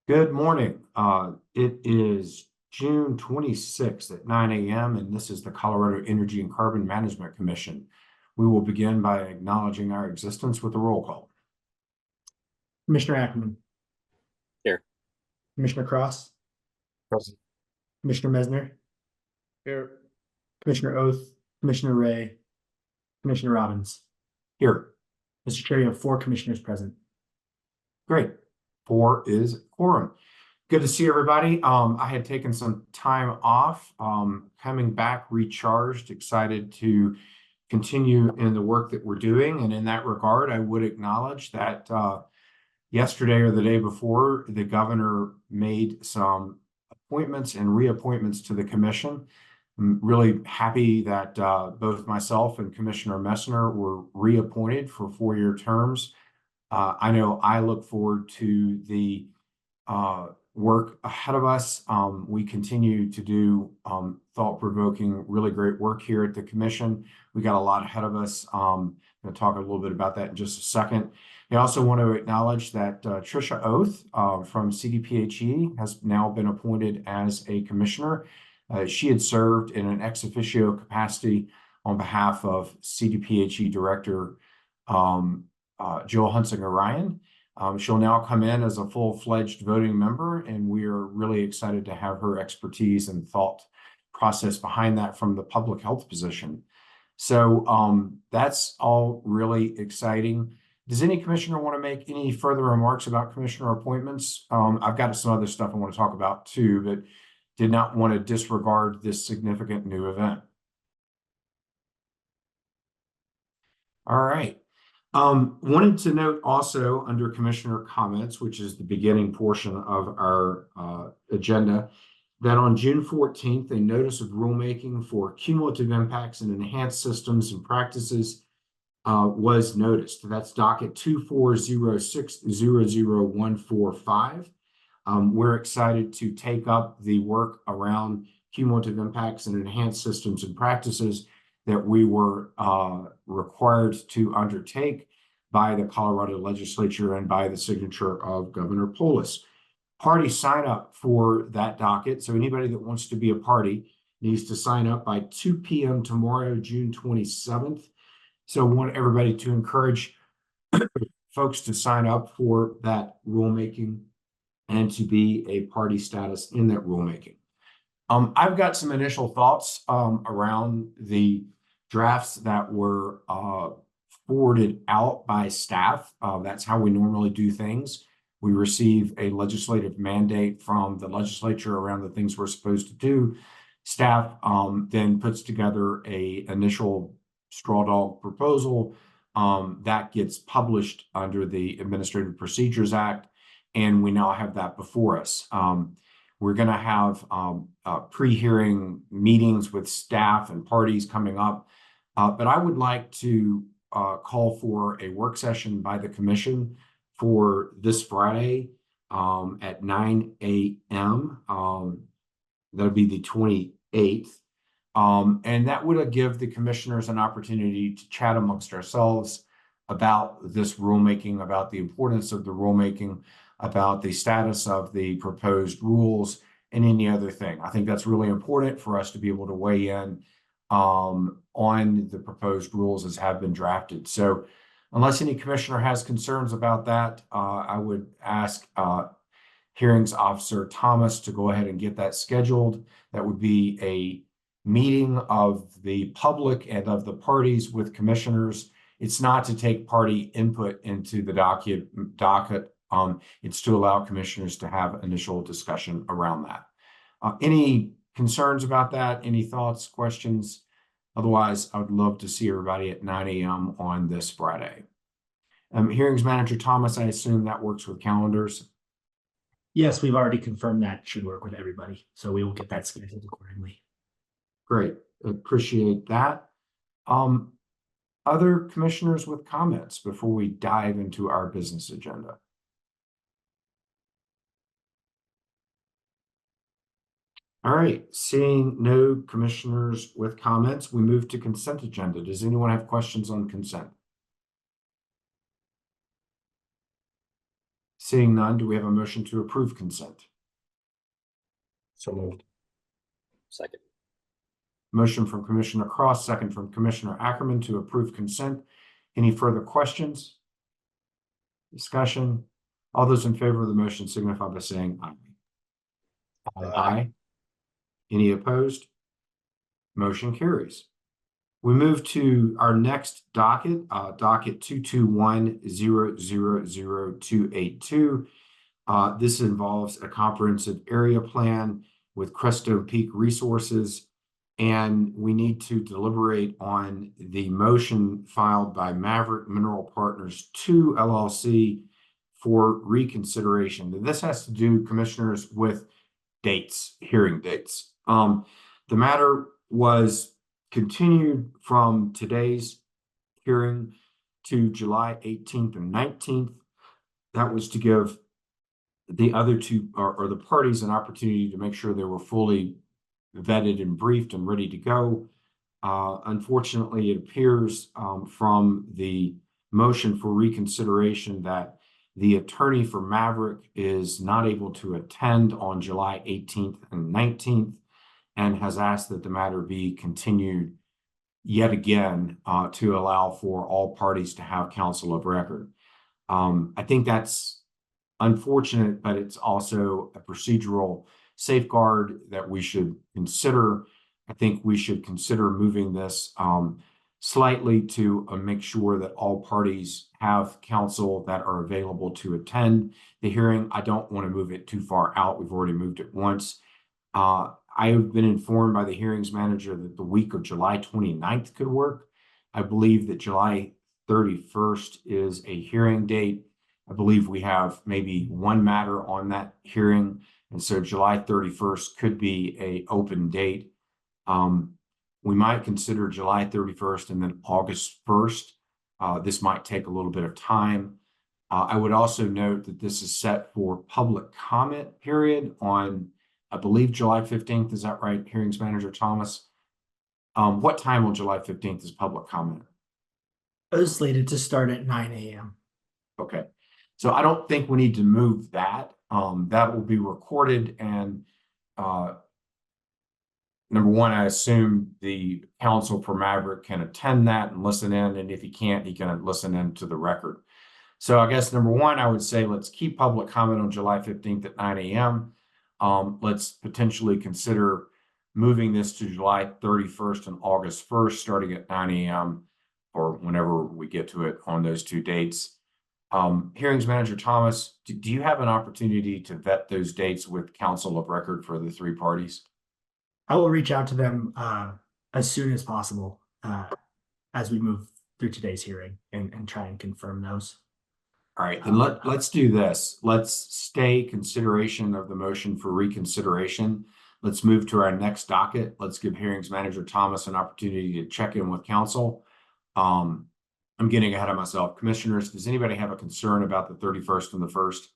Good morning. It is June 26th at 9 a.m. and this is the Colorado Energy and Carbon Management Commission. We will begin by acknowledging our existence with a roll call. Commissioner Ackerman. Here. Commissioner Cross. Present. Commissioner Mesner. Here. Commissioner Oath. Commissioner Ray. Commissioner Robbins. Here. Mr. Chair, you have 4 commissioners present. Great. 4 is quorum. Good to see everybody. I had taken some time off, coming back recharged, excited to continue in the work that we're doing. And in that regard, I would acknowledge that yesterday or the day before, the governor made some appointments and reappointments to the commission. I'm really happy that both myself and Commissioner Messner were reappointed for 4-year terms. I know I look forward to the work ahead of us. We continue to do thought-provoking, really great work here at the commission. We got a lot ahead of us. I'm going to talk a little bit about that in just a second. I also want to acknowledge that Tricia Oath from CDPHE has now been appointed as a commissioner. She had served in an ex officio capacity on behalf of CDPHE Director Jill Hunsinger-Ryan. She'll now come in as a full-fledged voting member, and we are really excited to have her expertise and thought process behind that from the public health position. So that's all really exciting. Does any commissioner want to make any further remarks about commissioner appointments? I've got some other stuff I want to talk about too, but did not want to disregard this significant new event. All right. Wanted to note also under commissioner comments, which is the beginning portion of our agenda, that on June 14th, a notice of rulemaking for cumulative impacts and enhanced systems and practices was noticed. That's docket 240600145. We're excited to take up the work around cumulative impacts and enhanced systems and practices that we were required to undertake by the Colorado legislature and by the signature of Governor Polis. Party sign up for that docket. So anybody that wants to be a party needs to sign up by 2 p.m. tomorrow, June 27th. So I want everybody to encourage folks to sign up for that rulemaking and to be a party status in that rulemaking. I've got some initial thoughts around the drafts that were forwarded out by staff. That's how we normally do things. We receive a legislative mandate from the legislature around the things we're supposed to do. Staff then puts together an initial straw dog proposal that gets published under the Administrative Procedures Act, and we now have that before us. We're going to have pre-hearing meetings with staff and parties coming up, but I would like to call for a work session by the commission for this Friday at 9 a.m. That'll be the 28th. And that would give the commissioners an opportunity to chat amongst ourselves about this rulemaking, about the importance of the rulemaking, about the status of the proposed rules, and any other thing. I think that's really important for us to be able to weigh in on the proposed rules as have been drafted. So unless any commissioner has concerns about that, I would ask Hearings Officer Thomas to go ahead and get that scheduled. That would be a meeting of the public and of the parties with commissioners. It's not to take party input into the docket. It's to allow commissioners to have initial discussion around that. Any concerns about that? Any thoughts, questions? Otherwise, I would love to see everybody at 9 a.m. on this Friday. Hearings Manager Thomas, I assume that works with calendars? Yes, we've already confirmed that should work with everybody. So we will get that scheduled accordingly. Great. Appreciate that. Other commissioners with comments before we dive into our business agenda? All right, seeing no commissioners with comments, we move to consent agenda. Does anyone have questions on consent? Seeing none, do we have a motion to approve consent? So moved. Second. Motion from Commissioner Cross, second from Commissioner Ackerman to approve consent. Any further questions? Discussion? All those in favor of the motion signify by saying aye. Aye. Any opposed? Motion carries. We move to our next docket, docket 221-000-282. This involves a comprehensive area plan with Cresto Peak Resources, and we need to deliberate on the motion filed by Maverick Mineral Partners 2 LLC for reconsideration. And this has to do, commissioners, with dates, hearing dates. The matter was continued from today's hearing to July 18th and 19th. That was to give the other two or the parties an opportunity to make sure they were fully vetted and briefed and ready to go. Unfortunately, it appears from the motion for reconsideration that the attorney for Maverick is not able to attend on July 18th and 19th and has asked that the matter be continued yet again to allow for all parties to have counsel of record. I think that's unfortunate, but it's also a procedural safeguard that we should consider. I think we should consider moving this slightly to make sure that all parties have counsel that are available to attend the hearing. I don't want to move it too far out. We've already moved it once. I have been informed by the hearings manager that the week of July 29th could work. I believe that July 31st is a hearing date. I believe we have maybe one matter on that hearing. And so July 31st could be an open date. We might consider July 31st and then August 1st. This might take a little bit of time. I would also note that this is set for public comment period on, I believe, July 15th. Is that right, Hearings Manager Thomas? What time on July 15th is public comment? It was slated to start at 9 a.m. Okay. So I don't think we need to move that. That will be recorded, and number one, I assume the counsel for Maverick can attend that and listen in, and if he can't, he can listen in to the record. So I guess number one, I would say let's keep public comment on July 15th at 9 a.m. Let's potentially consider moving this to July 31st and August 1st, starting at 9 a.m. or whenever we get to it on those two dates. Hearings Manager Thomas, do you have an opportunity to vet those dates with counsel of record for the three parties? I will reach out to them as soon as possible as we move through today's hearing and try and confirm those. All right, then let's do this. Let's stay consideration of the motion for reconsideration. Let's move to our next docket. Let's give Hearings Manager Thomas an opportunity to check in with counsel. I'm getting ahead of myself. Commissioners, does anybody have a concern about the 31st and the 1st?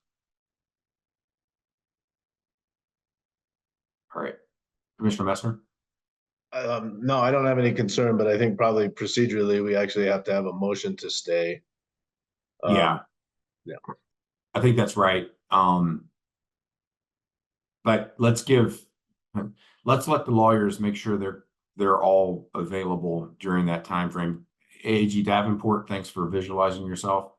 All right. Commissioner Messner? No, I don't have any concern, but I think probably procedurally, we actually have to have a motion to stay. Yeah. I think that's right. But let's let the lawyers make sure they're all available during that time frame. AG Davenport, thanks for visualizing yourself.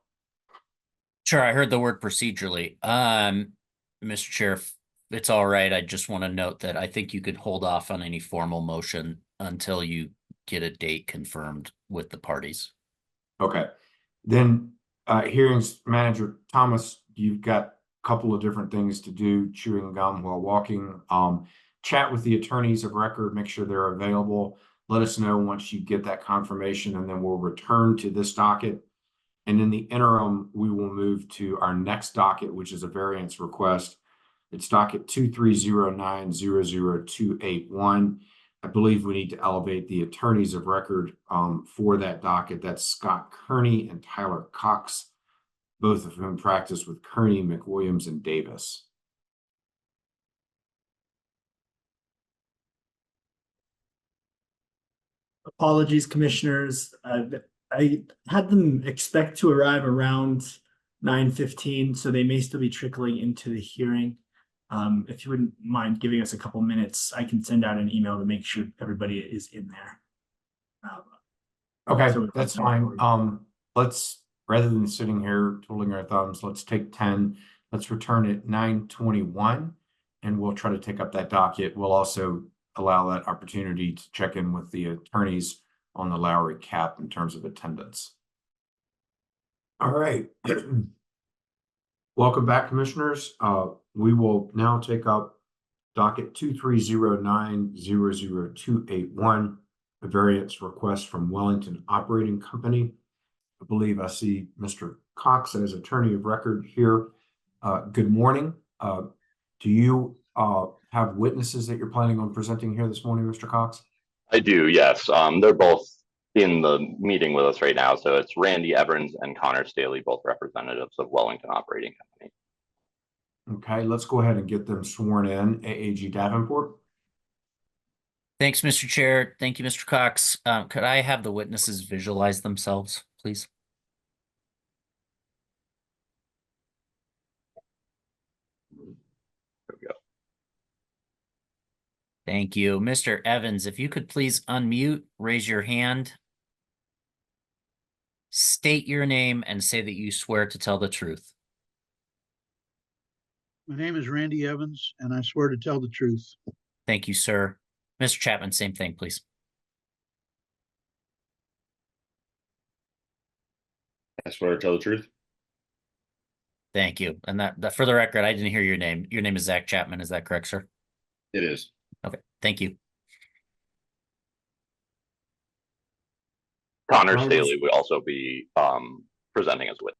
Sure, I heard the word procedurally. Mr. Chair, if it's all right, I just want to note that I think you could hold off on any formal motion until you get a date confirmed with the parties. Okay. Then Hearings Manager Thomas, you've got a couple of different things to do, chewing gum while walking. Chat with the attorneys of record, make sure they're available. Let us know once you get that confirmation, and then we'll return to this docket. And in the interim, we will move to our next docket, which is a variance request. It's docket 2309-00281. I believe we need to elevate the attorneys of record for that docket. That's Scott Kearney and Tyler Cox, both of whom practice with Kearney, McWilliams, and Davis. Apologies, commissioners. I had them expect to arrive around 9:15, so they may still be trickling into the hearing. If you wouldn't mind giving us a couple minutes, I can send out an email to make sure everybody is in there. Okay, So that's fine. Let's, rather than sitting here twiddling our thumbs, let's take 10. Let's return at 9:21, and we'll try to take up that docket. We'll also allow that opportunity to check in with the attorneys on the Lowry cap in terms of attendance. All right. Welcome back, commissioners. We will now take up docket 2309-00281, a variance request from Wellington Operating Company. I believe I see Mr. Cox as attorney of record here. Good morning. Do you have witnesses that you're planning on presenting here this morning, Mr. Cox? I do, yes. They're both in the meeting with us right now. So it's Randy Evans and Connor Staley, both representatives of Wellington Operating Company. Okay, let's go ahead and get them sworn in. AAG Davenport. Thanks, Mr. Chair. Thank you, Mr. Cox. Could I have the witnesses visualize themselves, please? There we go. Thank you. Mr. Evans, if you could please unmute, raise your hand, state your name, and say that you swear to tell the truth. My name is Randy Evans, and I swear to tell the truth. Thank you, sir. Mr. Chapman, same thing, please. I swear to tell the truth. Thank you. And that for the record, I didn't hear your name. Your name is Zach Chapman. Is that correct, sir? It is. Okay. Thank you. Connor Staley would also be presenting as witness.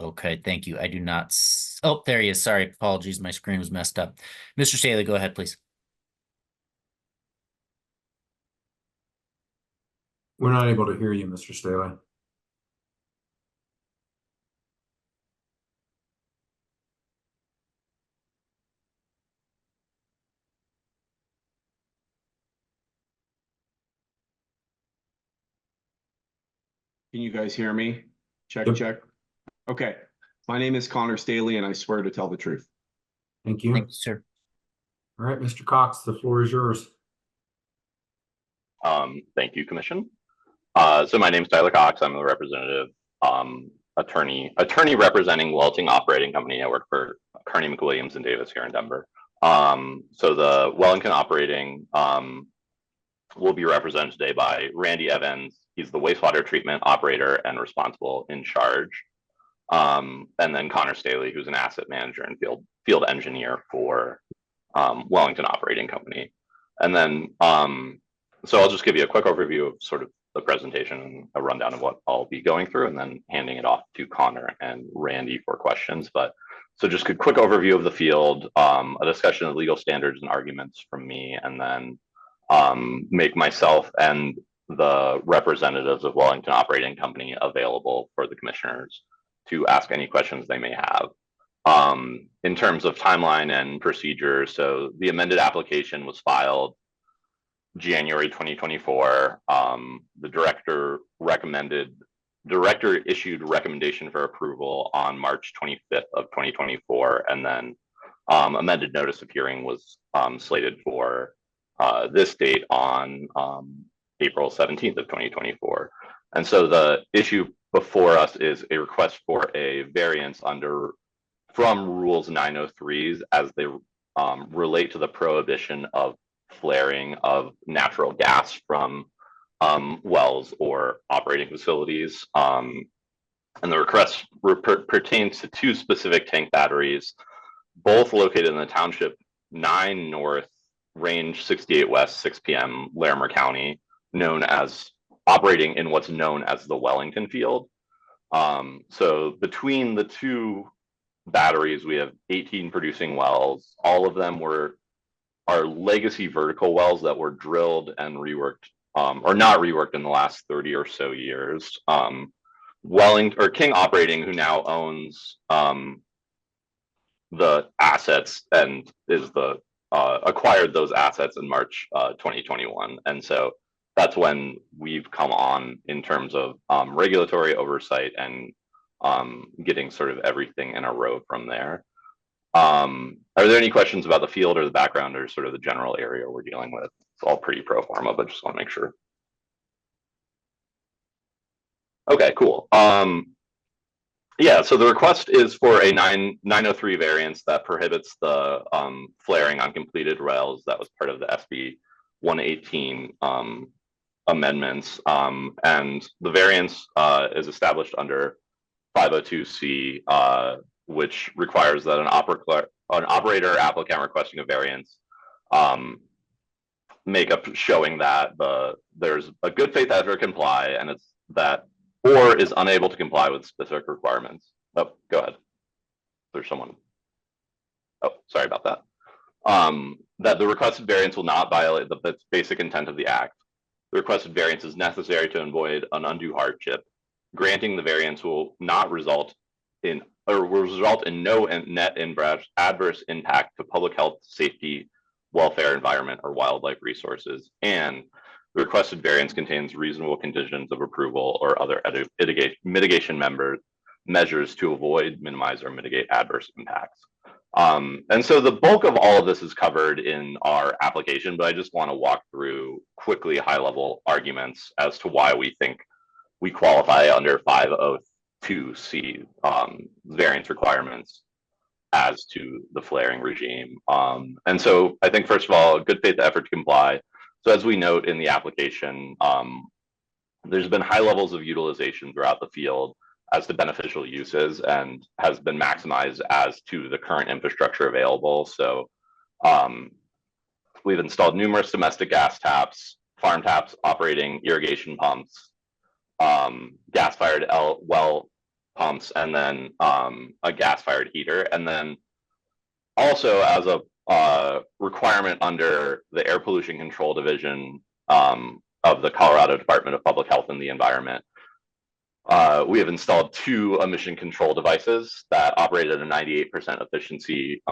Okay, thank you. I do not. Oh, there he is. Sorry, apologies. My screen was messed up. Mr. Staley, go ahead, please. We're not able to hear you, Mr. Staley. Can you guys hear me? Check, Yep. check. Okay. My name is Connor Staley, and I swear to tell the truth. Thank you. Thank you, sir. All right, Mr. Cox, the floor is yours. Thank you, Commission. So my name is Tyler Cox. I'm a representative attorney representing Wellington Operating Company. I work for Kearney McWilliams and Davis here in Denver. So the Wellington Operating will be represented today by Randy Evans. He's the wastewater treatment operator and responsible in charge. And then Connor Staley, who's an asset manager and field engineer for Wellington Operating Company. And then, so I'll just give you a quick overview of sort of the presentation and a rundown of what I'll be going through, and then handing it off to Connor and Randy for questions. But so just a quick overview of the field, a discussion of legal standards and arguments from me, and then make myself and the representatives of Wellington Operating Company available for the commissioners to ask any questions they may have. In terms of timeline and procedure, so the amended application was filed January 2024. The director issued recommendation for approval on March 25th of 2024, and then amended notice of hearing was slated for this date on April 17th of 2024. And so the issue before us is a request for a variance from rules 903s as they relate to the prohibition of flaring of natural gas from wells or operating facilities. And the request pertains to two specific tank batteries, both located in the township 9 North, range 68 West, 6 PM, Larimer County, operating in what's known as the Wellington field. So between the two batteries, we have 18 producing wells. All of them are legacy vertical wells that were drilled and reworked, or not reworked, in the last 30 or so years. King Operating, who now owns the assets and is acquired those assets in March 2021, and so that's when we've come on in terms of regulatory oversight and getting sort of everything in a row from there. Are there any questions about the field or the background or sort of the general area we're dealing with? It's all pretty pro forma, but just want to make sure. Okay, cool. Yeah, so the request is for a 903 variance that prohibits the flaring on completed rails that was part of the SB 118 amendments. And the variance is established under 502C, which requires that an operator or applicant requesting a variance make up showing that there's a good faith effort to comply, and it's that or is unable to comply with specific requirements. Oh, go ahead. There's someone. Oh, sorry about that. That the requested variance will not violate the basic intent of the act. The requested variance is necessary to avoid an undue hardship. Granting the variance will not result in or will result in no net adverse impact to public health, safety, welfare, environment, or wildlife resources. And the requested variance contains reasonable conditions of approval or other mitigation measures to avoid, minimize, or mitigate adverse impacts. And so the bulk of all of this is covered in our application, but I just want to walk through quickly high-level arguments as to why we think we qualify under 502C variance requirements as to the flaring regime. And so I think, first of all, a good faith effort to comply. So as we note in the application, there's been high levels of utilization throughout the field as to beneficial uses and has been maximized as to the current infrastructure available. So we've installed numerous domestic gas taps, farm taps, operating irrigation pumps, gas-fired well pumps, and then a gas-fired heater. And then also as a requirement under the Air Pollution Control Division of the Colorado Department of Public Health and the Environment, we have installed 2 emission control devices that operate at a 98% efficiency.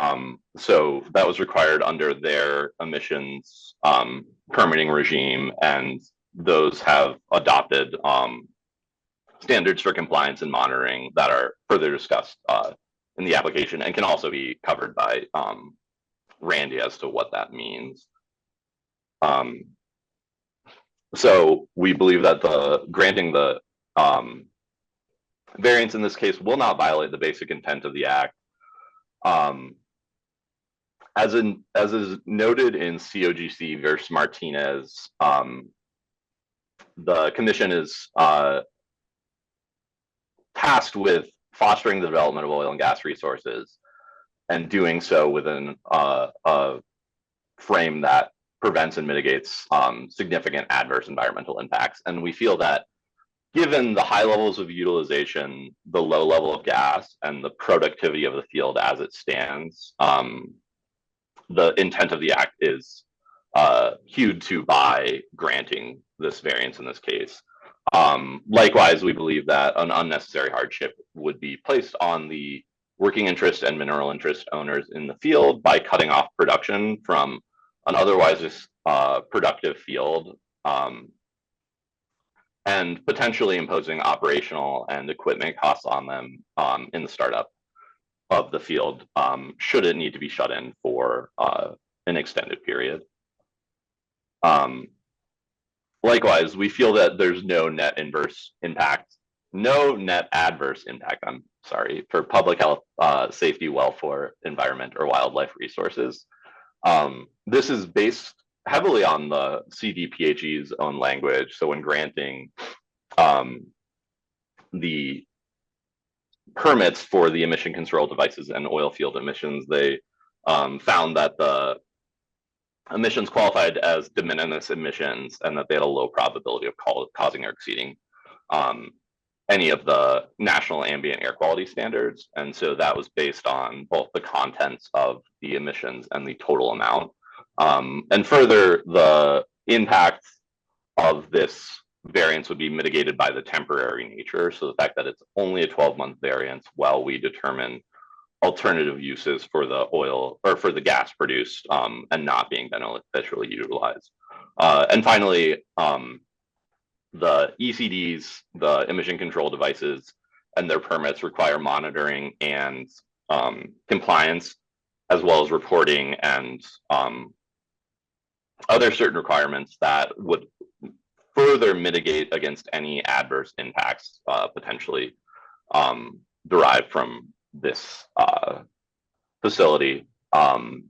So that was required under their emissions permitting regime, and those have adopted standards for compliance and monitoring that are further discussed in the application and can also be covered by Randy as to what that means. So we believe that granting the variance in this case will not violate the basic intent of the act. As is noted in COGC versus Martinez, the commission is tasked with fostering the development of oil and gas resources and doing so within a frame that prevents and mitigates significant adverse environmental impacts. And we feel that given the high levels of utilization, the low level of gas, and the productivity of the field as it stands, the intent of the act is hewed to by granting this variance in this case. Likewise, we believe that an unnecessary hardship would be placed on the working interest and mineral interest owners in the field by cutting off production from an otherwise productive field, and potentially imposing operational and equipment costs on them in the startup of the field, should it need to be shut in for an extended period. Likewise, we feel that there's no net adverse impact, I'm sorry, for public health, safety, welfare, environment, or wildlife resources. This is based heavily on the CDPHE's own language. So when granting the permits for the emission control devices and oil field emissions, they found that the emissions qualified as de minimis emissions and that they had a low probability of causing or exceeding any of the national ambient air quality standards. And so that was based on both the contents of the emissions and the total amount. And further, the impact of this variance would be mitigated by the temporary nature. So the fact that it's only a 12-month variance while we determine alternative uses for the oil or for the gas produced and not being beneficially utilized. And finally, the ECDs, the emission control devices, and their permits require monitoring and compliance, as well as reporting and other certain requirements that would further mitigate against any adverse impacts potentially derived from this facility.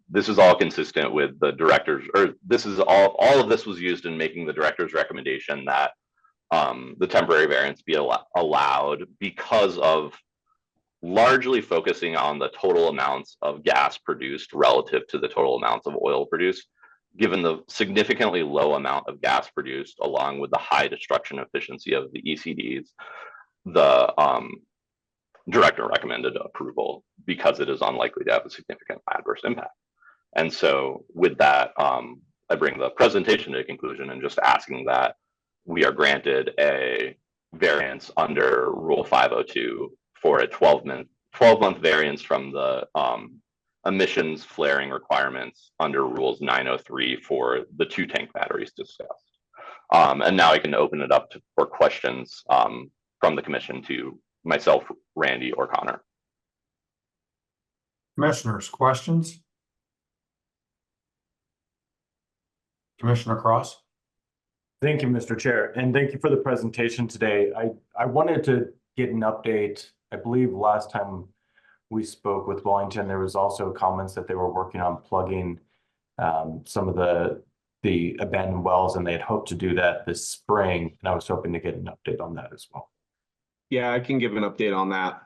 This is all consistent with the director's, or this is all of this was used in making the director's recommendation that the temporary variance be allowed because of largely focusing on the total amounts of gas produced relative to the total amounts of oil produced. Given the significantly low amount of gas produced, along with the high destruction efficiency of the ECDs, the director recommended approval because it is unlikely to have a significant adverse impact. And so with that, I bring the presentation to a conclusion and just asking that we are granted a variance under Rule 502 for a 12-month variance from the emissions flaring requirements under Rules 903 for the 2 tank batteries discussed. And now I can open it up for questions from the commission to myself, Randy, or Connor. Commissioners, questions? Commissioner Cross? Thank you, Mr. Chair, and thank you for the presentation today. I wanted to get an update. I believe last time we spoke with Wellington, there was also comments that they were working on plugging some of the abandoned wells, and they had hoped to do that this spring, and I was hoping to get an update on that as well. Yeah, I can give an update on that.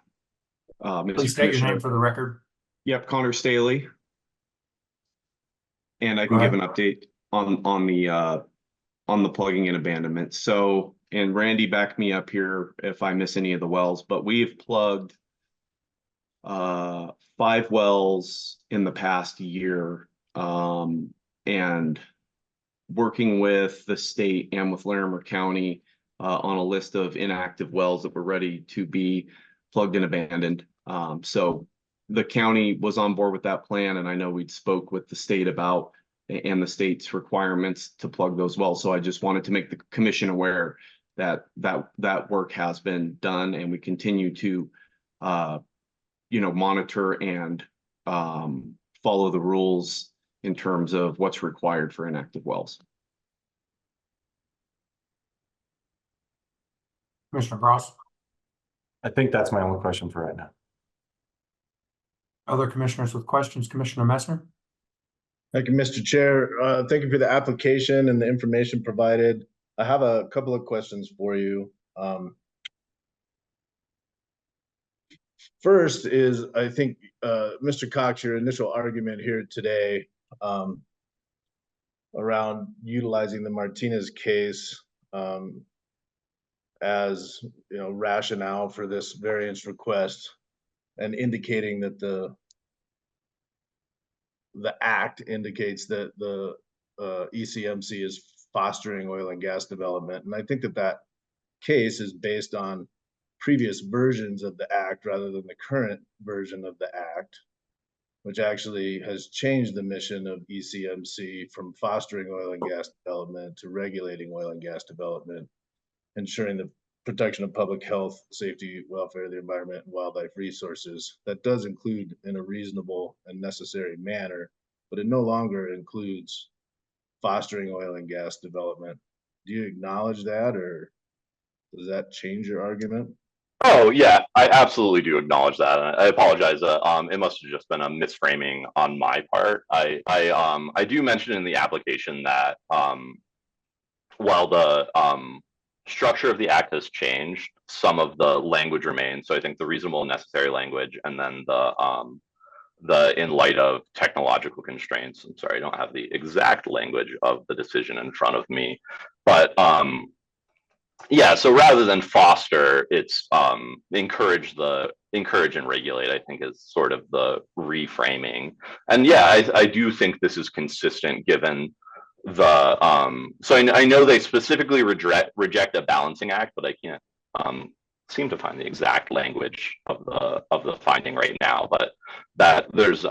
Please state your name for the record. Yep, Connor Staley. And I can give an update on the plugging and abandonment. So, and Randy backed me up here if I miss any of the wells, but we've plugged 5 wells in the past year, and working with the state and with Larimer County on a list of inactive wells that were ready to be plugged and abandoned. So the county was on board with that plan, and I know we'd spoke with the state about and the state's requirements to plug those wells. So I just wanted to make the commission aware that that work has been done, and we continue to monitor and follow the rules in terms of what's required for inactive wells. Commissioner Cross? I think that's my only question for right now. Other commissioners with questions? Commissioner Messner? Thank you, Mr. Chair. Thank you for the application and the information provided. I have a couple of questions for you. First is, I think, Mr. Cox, your initial argument here today around utilizing the Martinez case as rationale for this variance request, and indicating that the act indicates that the ECMC is fostering oil and gas development. And I think that case is based on previous versions of the act rather than the current version of the act, which actually has changed the mission of ECMC from fostering oil and gas development to regulating oil and gas development, ensuring the protection of public health, safety, welfare of the environment, and wildlife resources. That does include in a reasonable and necessary manner, but it no longer includes fostering oil and gas development. Do you acknowledge that, or does that change your argument? Oh yeah, I absolutely do acknowledge that. I apologize. It must have just been a misframing on my part. I do mention in the application that while the structure of the act has changed, some of the language remains. So I think the reasonable and necessary language, and then the in light of technological constraints. I'm sorry, I don't have the exact language of the decision in front of me, but yeah. So rather than foster, it's encourage and regulate, I think, is sort of the reframing. And yeah, I do think this is consistent given the so I know they specifically reject a balancing act, but I can't seem to find the exact language of the finding right now, but that there's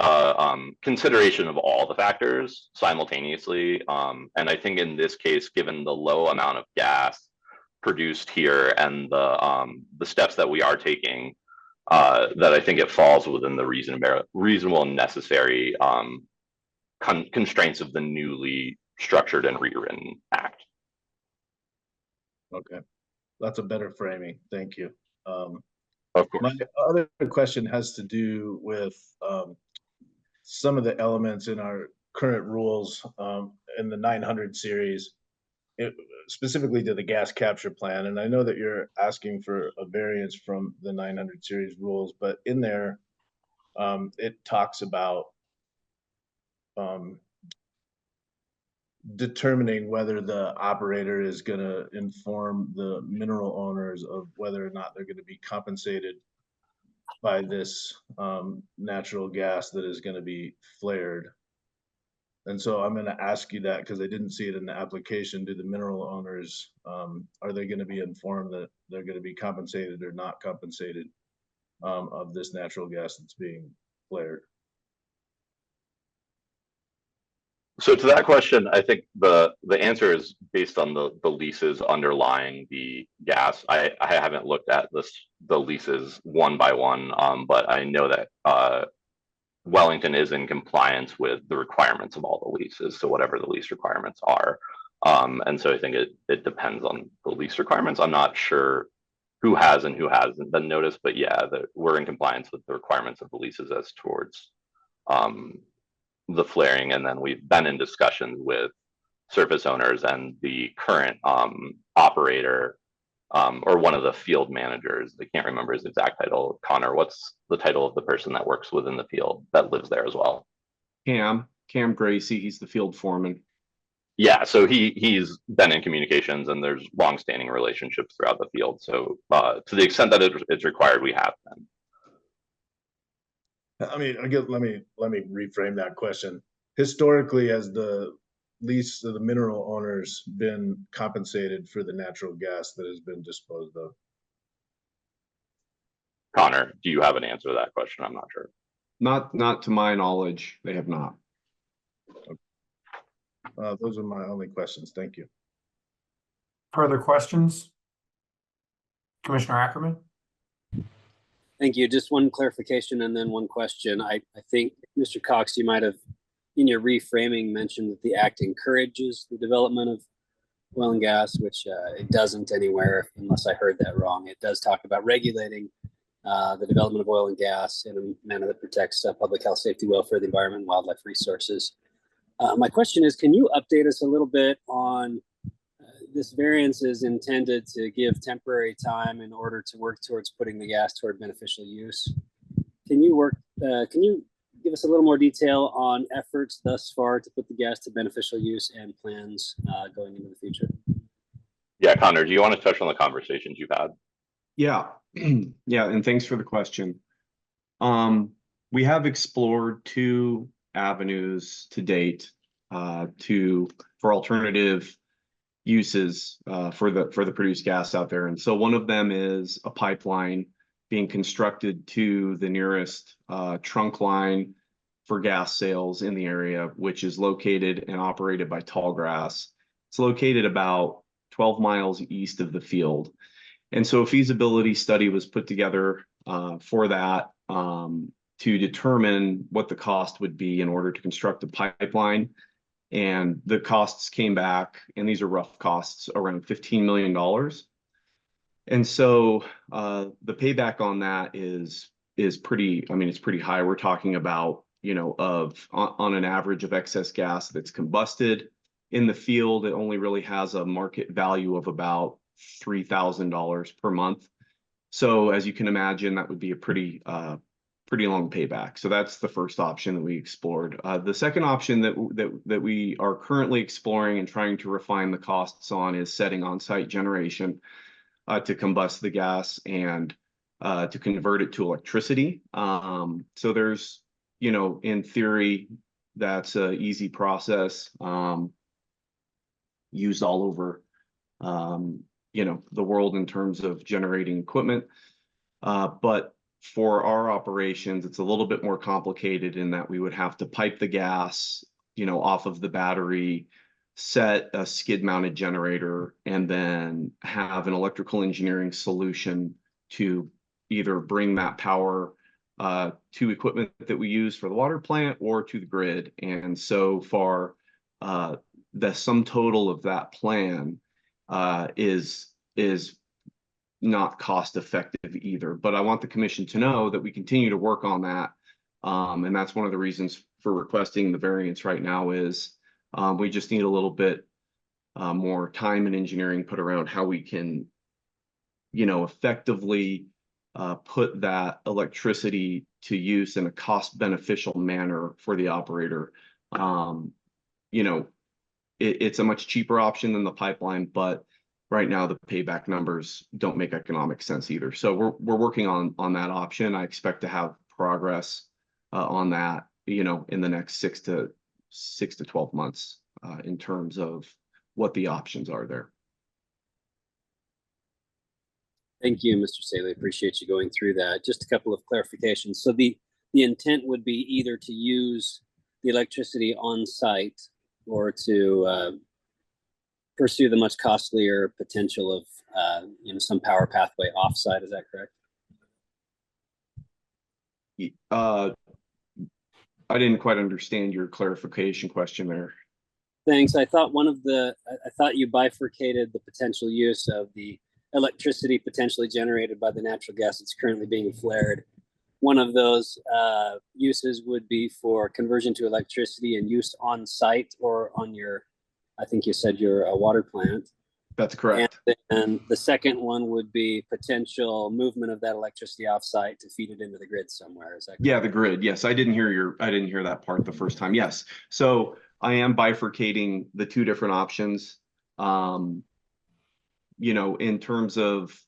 consideration of all the factors simultaneously, and I think in this case, given the low amount of gas produced here and the steps that we are taking, that I think it falls within the reasonable and necessary constraints of the newly structured and rewritten act. Okay, that's a better framing. Thank you. Of course. My other question has to do with some of the elements in our current rules in the 900 series, specifically to the gas capture plan. And I know that you're asking for a variance from the 900 series rules, but in there, it talks about determining whether the operator is going to inform the mineral owners of whether or not they're going to be compensated by this natural gas that is going to be flared. And so I'm going to ask you that because I didn't see it in the application. Do the mineral owners, are they going to be informed that they're going to be compensated or not compensated of this natural gas that's being flared? So to that question, I think the answer is based on the leases underlying the gas. I haven't looked at the leases one by one, but I know that Wellington is in compliance with the requirements of all the leases, so whatever the lease requirements are. And so I think it depends on the lease requirements. I'm not sure who has and who hasn't been noticed, but yeah, we're in compliance with the requirements of the leases as towards the flaring. And then we've been in discussions with surface owners and the current operator, or one of the field managers. I can't remember his exact title. Connor, what's the title of the person that works within the field that lives there as well? Cam Gracie, he's the field foreman. Yeah, so he's been in communications and there's longstanding relationships throughout the field. So to the extent that it's required, we have them. I mean, I guess let me reframe that question. Historically, has the lease of the mineral owners been compensated for the natural gas that has been disposed of? Connor, do you have an answer to that question? I'm not sure. Not to my knowledge, they have not. Those are my only questions. Thank you. Further questions? Commissioner Ackerman? Thank you. Just one clarification and then one question. I think, Mr. Cox, you might have, in your reframing, mentioned that the act encourages the development of oil and gas, which it doesn't anywhere, unless I heard that wrong. It does talk about regulating the development of oil and gas in a manner that protects public health, safety, welfare, the environment, and wildlife resources. My question is, can you update us a little bit on this variance is intended to give temporary time in order to work towards putting the gas toward beneficial use. Can you give us a little more detail on efforts thus far to put the gas to beneficial use and plans going into the future? Yeah, Connor, do you want to touch on the conversations you've had? Yeah, yeah, and thanks for the question. We have explored two avenues to date for alternative uses for the produced gas out there. And so one of them is a pipeline being constructed to the nearest trunk line for gas sales in the area, which is located and operated by Tallgrass. It's located about 12 miles east of the field. And so a feasibility study was put together for that to determine what the cost would be in order to construct a pipeline. And the costs came back, and these are rough costs, around $15 million. And so the payback on that is pretty, I mean, it's pretty high. We're talking about, on an average of excess gas that's combusted in the field, it only really has a market value of about $3,000 per month. So as you can imagine, that would be a pretty long payback. So that's the first option that we explored. The second option that we are currently exploring and trying to refine the costs on is setting on-site generation to combust the gas and to convert it to electricity. So there's, in theory, that's an easy process used all over, the world in terms of generating equipment. But for our operations, it's a little bit more complicated in that we would have to pipe the gas, off of the battery, set a skid mounted generator and then have an electrical engineering solution to either bring that power to equipment that we use for the water plant or to the grid. And so far, the sum total of that plan is not cost effective either. But I want the commission to know that we continue to work on that. And that's one of the reasons for requesting the variance right now is we just need a little bit more time and engineering put around how we can, effectively put that electricity to use in a cost beneficial manner for the operator. It's a much cheaper option than the pipeline, but right now the payback numbers don't make economic sense either. So we're working on that option. I expect to have progress on that, in the next 6 to 12 months in terms of what the options are there. Thank you, Mr. Saley. Appreciate you going through that. Just a couple of clarifications. So the intent would be either to use the electricity on site or to pursue the much costlier potential of some power pathway offsite. Is that correct? I didn't quite understand your clarification question there. Thanks. I thought I thought you bifurcated the potential use of the electricity potentially generated by the natural gas that's currently being flared. One of those uses would be for conversion to electricity and use on site or on I think you said your water plant. That's correct. And the second one would be potential movement of that electricity offsite to feed it into the grid somewhere. Is that correct? Yeah, the grid. Yes, I didn't hear that part the first time. Yes. So I am bifurcating the two different options. In terms of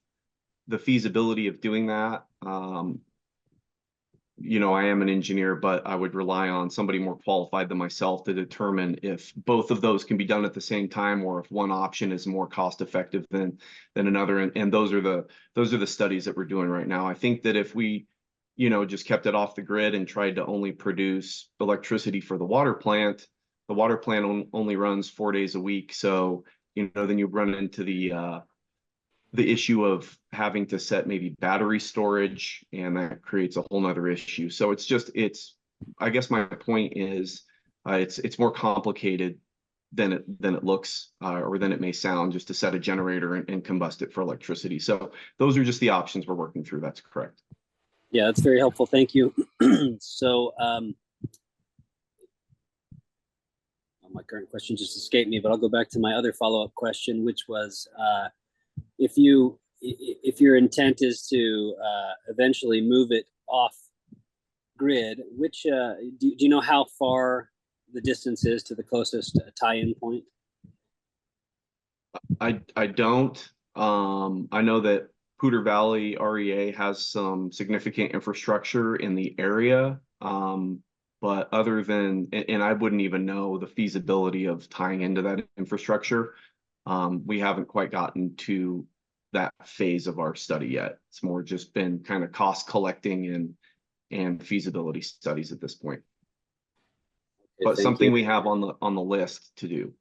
the feasibility of doing that, I am an engineer, but I would rely on somebody more qualified than myself to determine if both of those can be done at the same time, or if one option is more cost effective than another. And those are the studies that we're doing right now. I think that if we, just kept it off the grid and tried to only produce electricity for the water plant only runs 4 days a week. So, then you run into the issue of having to set maybe battery storage, and that creates a whole nother issue. So I guess my point is it's more complicated than it looks or than it may sound, just to set a generator and combust it for electricity. So those are just the options we're working through. That's correct. Yeah, that's very helpful. Thank you. So my current question just escaped me, but I'll go back to my other follow-up question, which was if your intent is to eventually move it off grid, which do you know how far the distance is to the closest tie-in point? I don't. I know that Poudre Valley REA has some significant infrastructure in the area, but other than, and I wouldn't even know the feasibility of tying into that infrastructure. We haven't quite gotten to that phase of our study yet. It's more just been kind of cost collecting and feasibility studies at this point. Okay, but something we have on the list to do.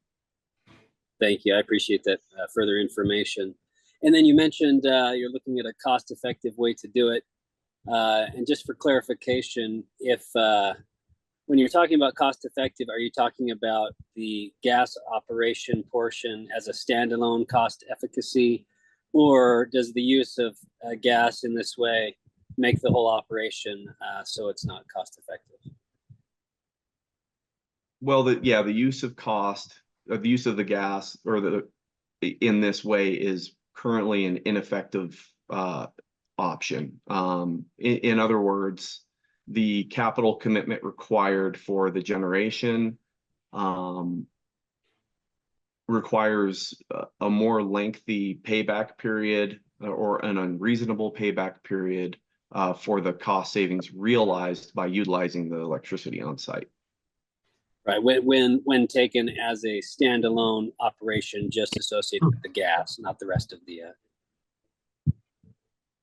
Thank you. I appreciate that further information. And then you mentioned you're looking at a cost-effective way to do it. And just for clarification, if when you're talking about cost-effective, are you talking about the gas operation portion as a standalone cost efficacy, or does the use of gas in this way make the whole operation so it's not cost-effective? Well, the use of the use of the gas in this way is currently an ineffective option. In other words, the capital commitment required for the generation requires a more lengthy payback period or an unreasonable payback period for the cost savings realized by utilizing the electricity on site. Right, when taken as a standalone operation, just associated with the gas, not the rest of the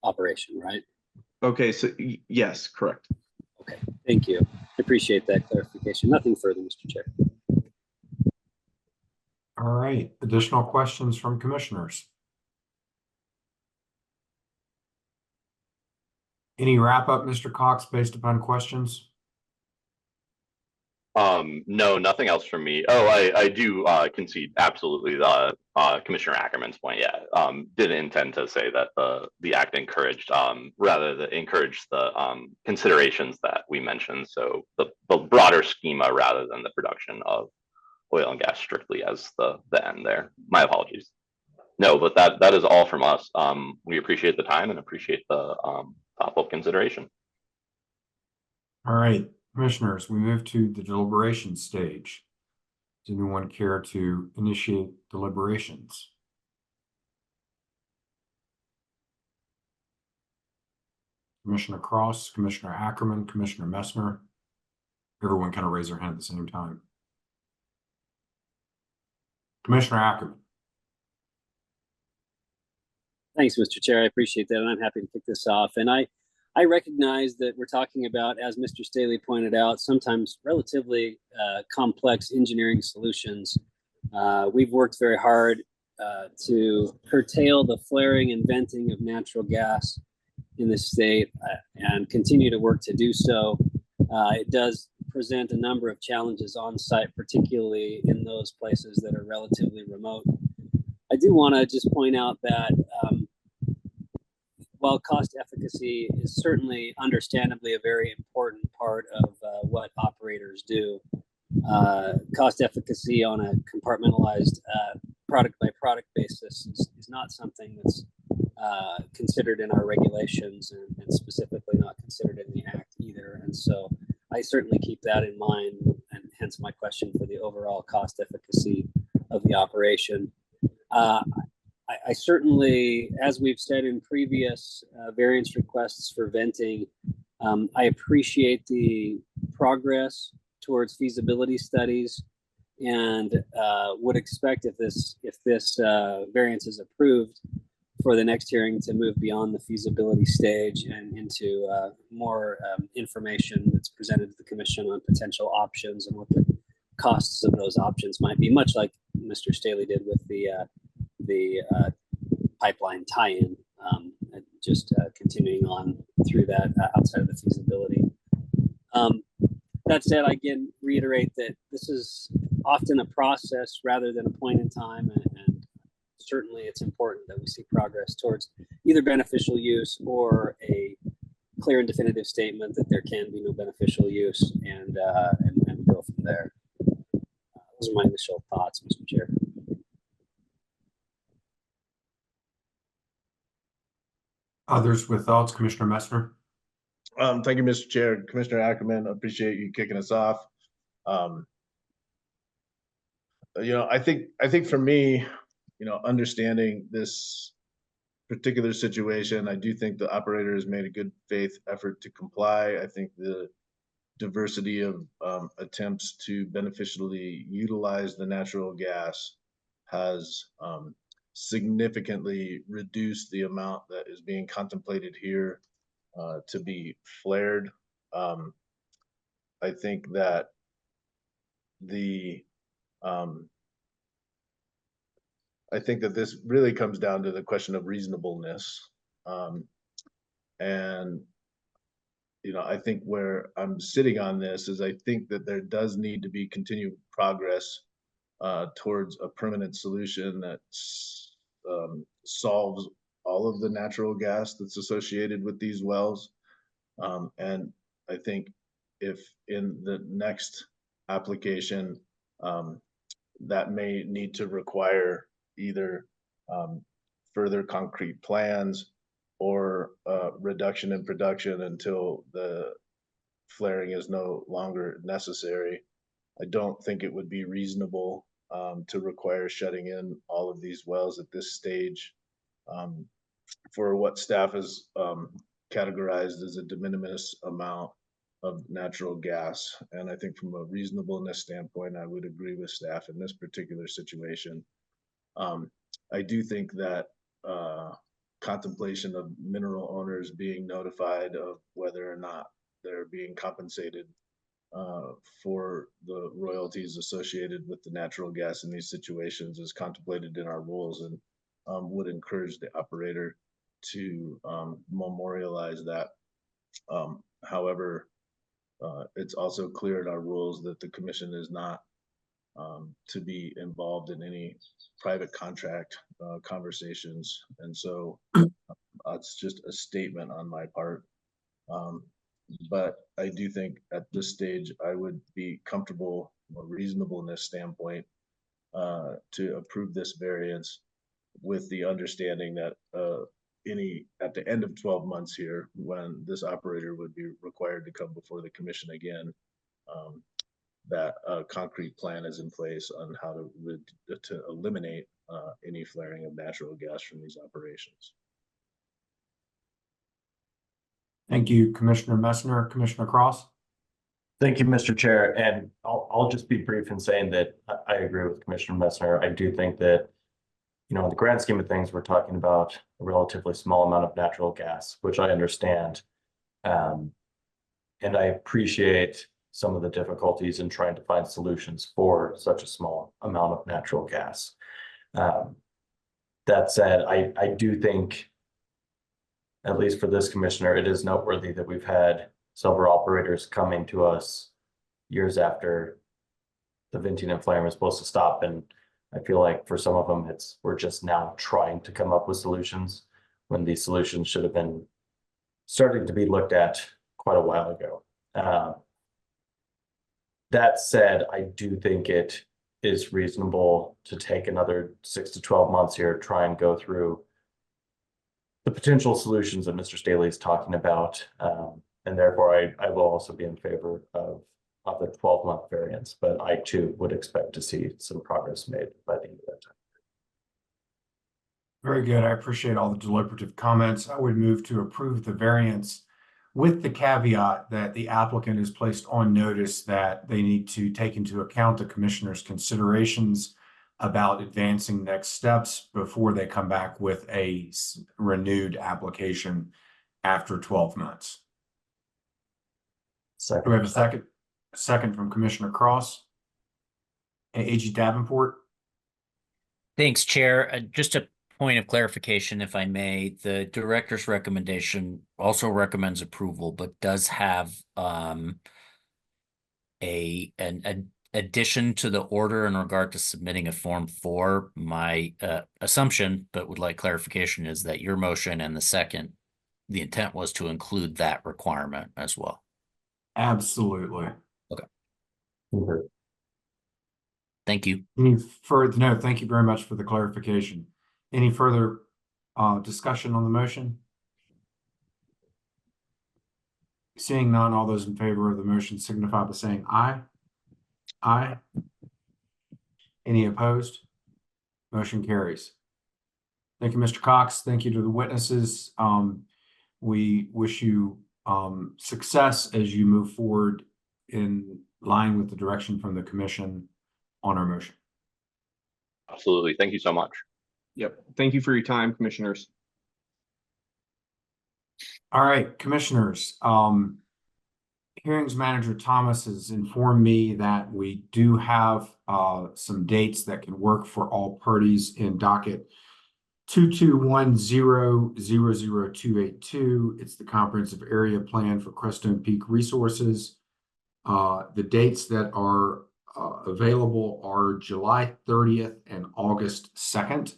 operation, right? Okay, so yes, correct. Okay, thank you. I appreciate that clarification. Nothing further, Mr. Chair. All right, additional questions from commissioners? Any wrap up, Mr. Cox, based upon questions? No, nothing else from me. Oh, I do concede absolutely the Commissioner Ackerman's point. Yeah, didn't intend to say that the act encouraged, rather that encouraged the considerations that we mentioned. So the broader schema rather than the production of oil and gas strictly as the end there. My apologies. No, but that is all from us. We appreciate the time and appreciate the thoughtful consideration. All right, commissioners, we move to the deliberation stage. Does anyone care to initiate deliberations? Commissioner Cross, Commissioner Ackerman, Commissioner Messmer. Everyone kind of raise their hand at the same time. Commissioner Ackerman. Thanks, Mr. Chair. I appreciate that, and I'm happy to kick this off. And I recognize that we're talking about, as Mr. Staley pointed out, sometimes relatively complex engineering solutions. We've worked very hard to curtail the flaring and venting of natural gas in the state and continue to work to do so. It does present a number of challenges on site, particularly in those places that are relatively remote. I do want to just point out that while cost efficacy is certainly understandably a very important part of what operators do, cost efficacy on a compartmentalized product by product basis is not something that's considered in our regulations and specifically not considered in the Act either. And so I certainly keep that in mind, and hence my question for the overall cost efficacy of the operation. I certainly, as we've said in previous variance requests for venting, I appreciate the progress towards feasibility studies and would expect if this variance is approved for the next hearing to move beyond the feasibility stage and into more information that's presented to the commission on potential options and what the costs of those options might be, much like Mr. Staley did with the pipeline tie-in, just continuing on through that outside of the feasibility. That said, I again reiterate that this is often a process rather than a point in time, and certainly it's important that we see progress towards either beneficial use or a clear and definitive statement that there can be no beneficial use, and go from there. Those are my initial thoughts, Mr. Chair. Others with thoughts, Commissioner Messmer? Thank you, Mr. Chair. Commissioner Ackerman, I appreciate you kicking us off. I think for me, understanding this particular situation, I do think the operator has made a good faith effort to comply. I think the diversity of attempts to beneficially utilize the natural gas has significantly reduced the amount that is being contemplated here to be flared. I think that this really comes down to the question of reasonableness. And I think where I'm sitting on this is I think that there does need to be continued progress towards a permanent solution that solves all of the natural gas that's associated with these wells. And I think if in the next application, that may need to require either further concrete plans or reduction in production until the flaring is no longer necessary. I don't think it would be reasonable to require shutting in all of these wells at this stage for what staff has categorized as a de minimis amount of natural gas. And I think from a reasonableness standpoint, I would agree with staff in this particular situation. I do think that contemplation of mineral owners being notified of whether or not they're being compensated for the royalties associated with the natural gas in these situations is contemplated in our rules, and would encourage the operator to memorialize that. However, it's also clear in our rules that the commission is not to be involved in any private contract conversations. And so it's just a statement on my part. But I do think at this stage, I would be comfortable from a reasonableness standpoint to approve this variance with the understanding that at the end of 12 months here, when this operator would be required to come before the commission again, that a concrete plan is in place on how to eliminate any flaring of natural gas from these operations. Thank you, Commissioner Messner. Commissioner Cross? Thank you, Mr. Chair. And I'll just be brief in saying that I agree with Commissioner Messner. I do think that, in the grand scheme of things, we're talking about a relatively small amount of natural gas, which I understand. And I appreciate some of the difficulties in trying to find solutions for such a small amount of natural gas. That said, I do think, at least for this commissioner, it is noteworthy that we've had several operators coming to us years after the venting and flaring was supposed to stop. And I feel like for some of them, we're just now trying to come up with solutions when these solutions should have been starting to be looked at quite a while ago. That said, I do think it is reasonable to take another 6 to 12 months here, try and go through the potential solutions that Mr. Staley is talking about. And therefore, I will also be in favor of the 12-month variance, but I too would expect to see some progress made by the end of that time. Very good. I appreciate all the deliberative comments. I would move to approve the variance with the caveat that the applicant is placed on notice that they need to take into account the commissioner's considerations about advancing next steps before they come back with a renewed application after 12 months. Second. Do we have a second? A second from Commissioner Cross. AG Davenport? Thanks, Chair. Just a point of clarification, if I may. The director's recommendation also recommends approval, but does have an addition to the order in regard to submitting a Form 4. My assumption, but would like clarification, is that your motion and the second, the intent was to include that requirement as well. Absolutely. Okay. Mm-hmm. Thank you. Any further? No, thank you very much for the clarification. Any further discussion on the motion? Seeing none, all those in favor of the motion signify by saying aye. Aye. Any opposed? Motion carries. Thank you, Mr. Cox. Thank you to the witnesses. We wish you success as you move forward in line with the direction from the commission on our motion. Absolutely. Thank you so much. Yep. Thank you for your time, commissioners. All right, commissioners. Hearings Manager Thomas has informed me that we do have some dates that can work for all parties in docket 221000282. It's the comprehensive area plan for Crestone Peak Resources. The dates that are available are July 30th and August 2nd.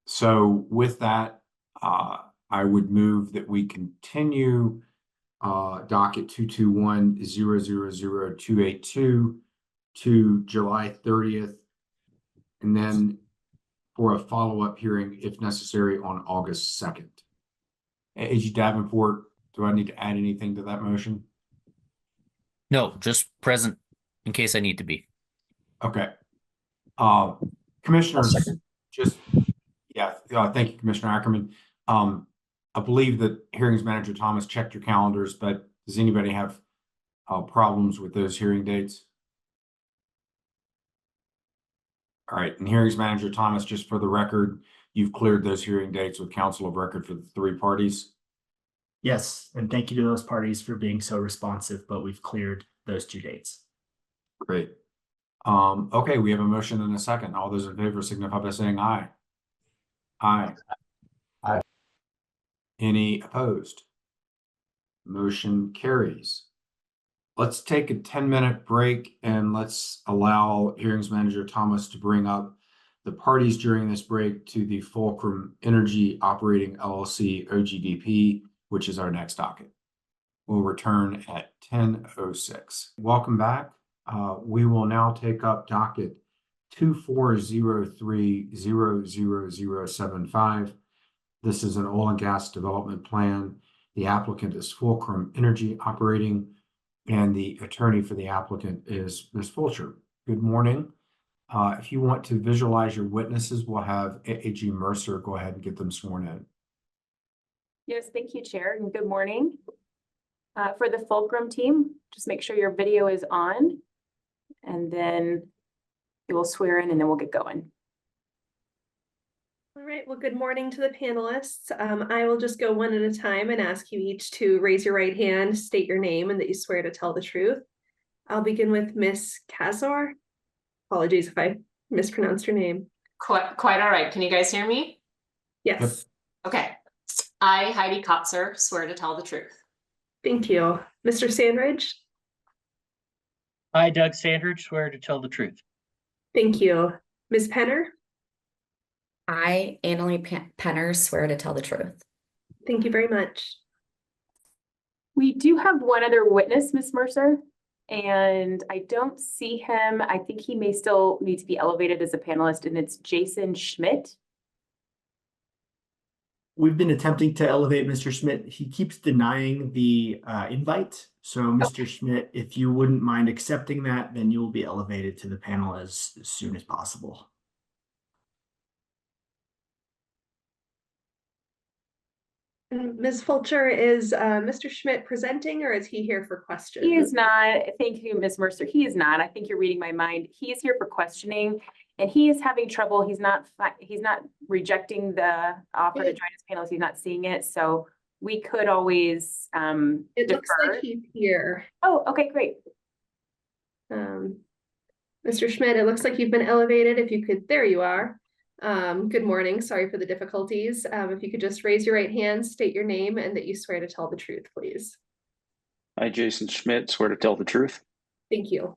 So with that, I would move that we continue docket 221000282 to July 30th, and then for a follow-up hearing, if necessary, on August 2nd. AG Davenport, do I need to add anything to that motion? No, just present in case I need to be. Okay. Commissioners, thank you, Commissioner Ackerman. I believe that Hearings Manager Thomas checked your calendars, but does anybody have problems with those hearing dates? All right, and Hearings Manager Thomas, just for the record, you've cleared those hearing dates with counsel of record for the three parties? Yes, and thank you to those parties for being so responsive, but we've cleared those 2 dates. Great. Okay, we have a motion and a second. All those in favor signify by saying aye. Aye. Aye. Any opposed? Motion carries. Let's take a 10-minute break and let's allow Hearings Manager Thomas to bring up the parties during this break to the Fulcrum Energy Operating LLC OGDP, which is our next docket. We'll return at 10:06. Welcome back. We will now take up docket 2403-00075. This is an oil and gas development plan. The applicant is Fulcrum Energy Operating, and the attorney for the applicant is Ms. Fulcher. Good morning. If you want to visualize your witnesses, we'll have AG Mercer go ahead and get them sworn in. Yes, thank you, Chair, and good morning. For the Fulcrum team, just make sure your video is on, and then you will swear in, and then we'll get going. All right, well, good morning to the panelists. I will just go one at a time and ask you each to raise your right hand, state your name, and that you swear to tell the truth. I'll begin with Miss Kazor. Apologies if I mispronounced your name. Quite all right. Can you guys hear me? Yes. Yep. Okay. I, Heidi Kotzer, swear to tell the truth. Thank you. Mr. Sandridge? I, Doug Sandridge, swear to tell the truth. Thank you. Ms. Penner? I, Annalie Penner, swear to tell the truth. Thank you very much. We do have one other witness, Ms. Mercer, and I don't see him. I think he may still need to be elevated as a panelist, and it's Jason Schmidt. We've been attempting to elevate Mr. Schmidt. He keeps denying the invite. So Mr. Schmidt, if you wouldn't mind accepting that, then you'll be elevated to the panel as soon as possible. Ms. Fulcher, is Mr. Schmidt presenting, or is he here for questions? He is not. Thank you, Ms. Mercer. He is not. I think you're reading my mind. He is here for questioning, and he is having trouble. He's not rejecting the offer to join his panelists. He's not seeing it. So we could always It defer. looks like he's here. Oh, okay, great. Mr. Schmidt, it looks like you've been elevated. If you could, there you are. Good morning. Sorry for the difficulties. If you could just raise your right hand, state your name, and that you swear to tell the truth, please. I, Jason Schmidt, swear to tell the truth. Thank you.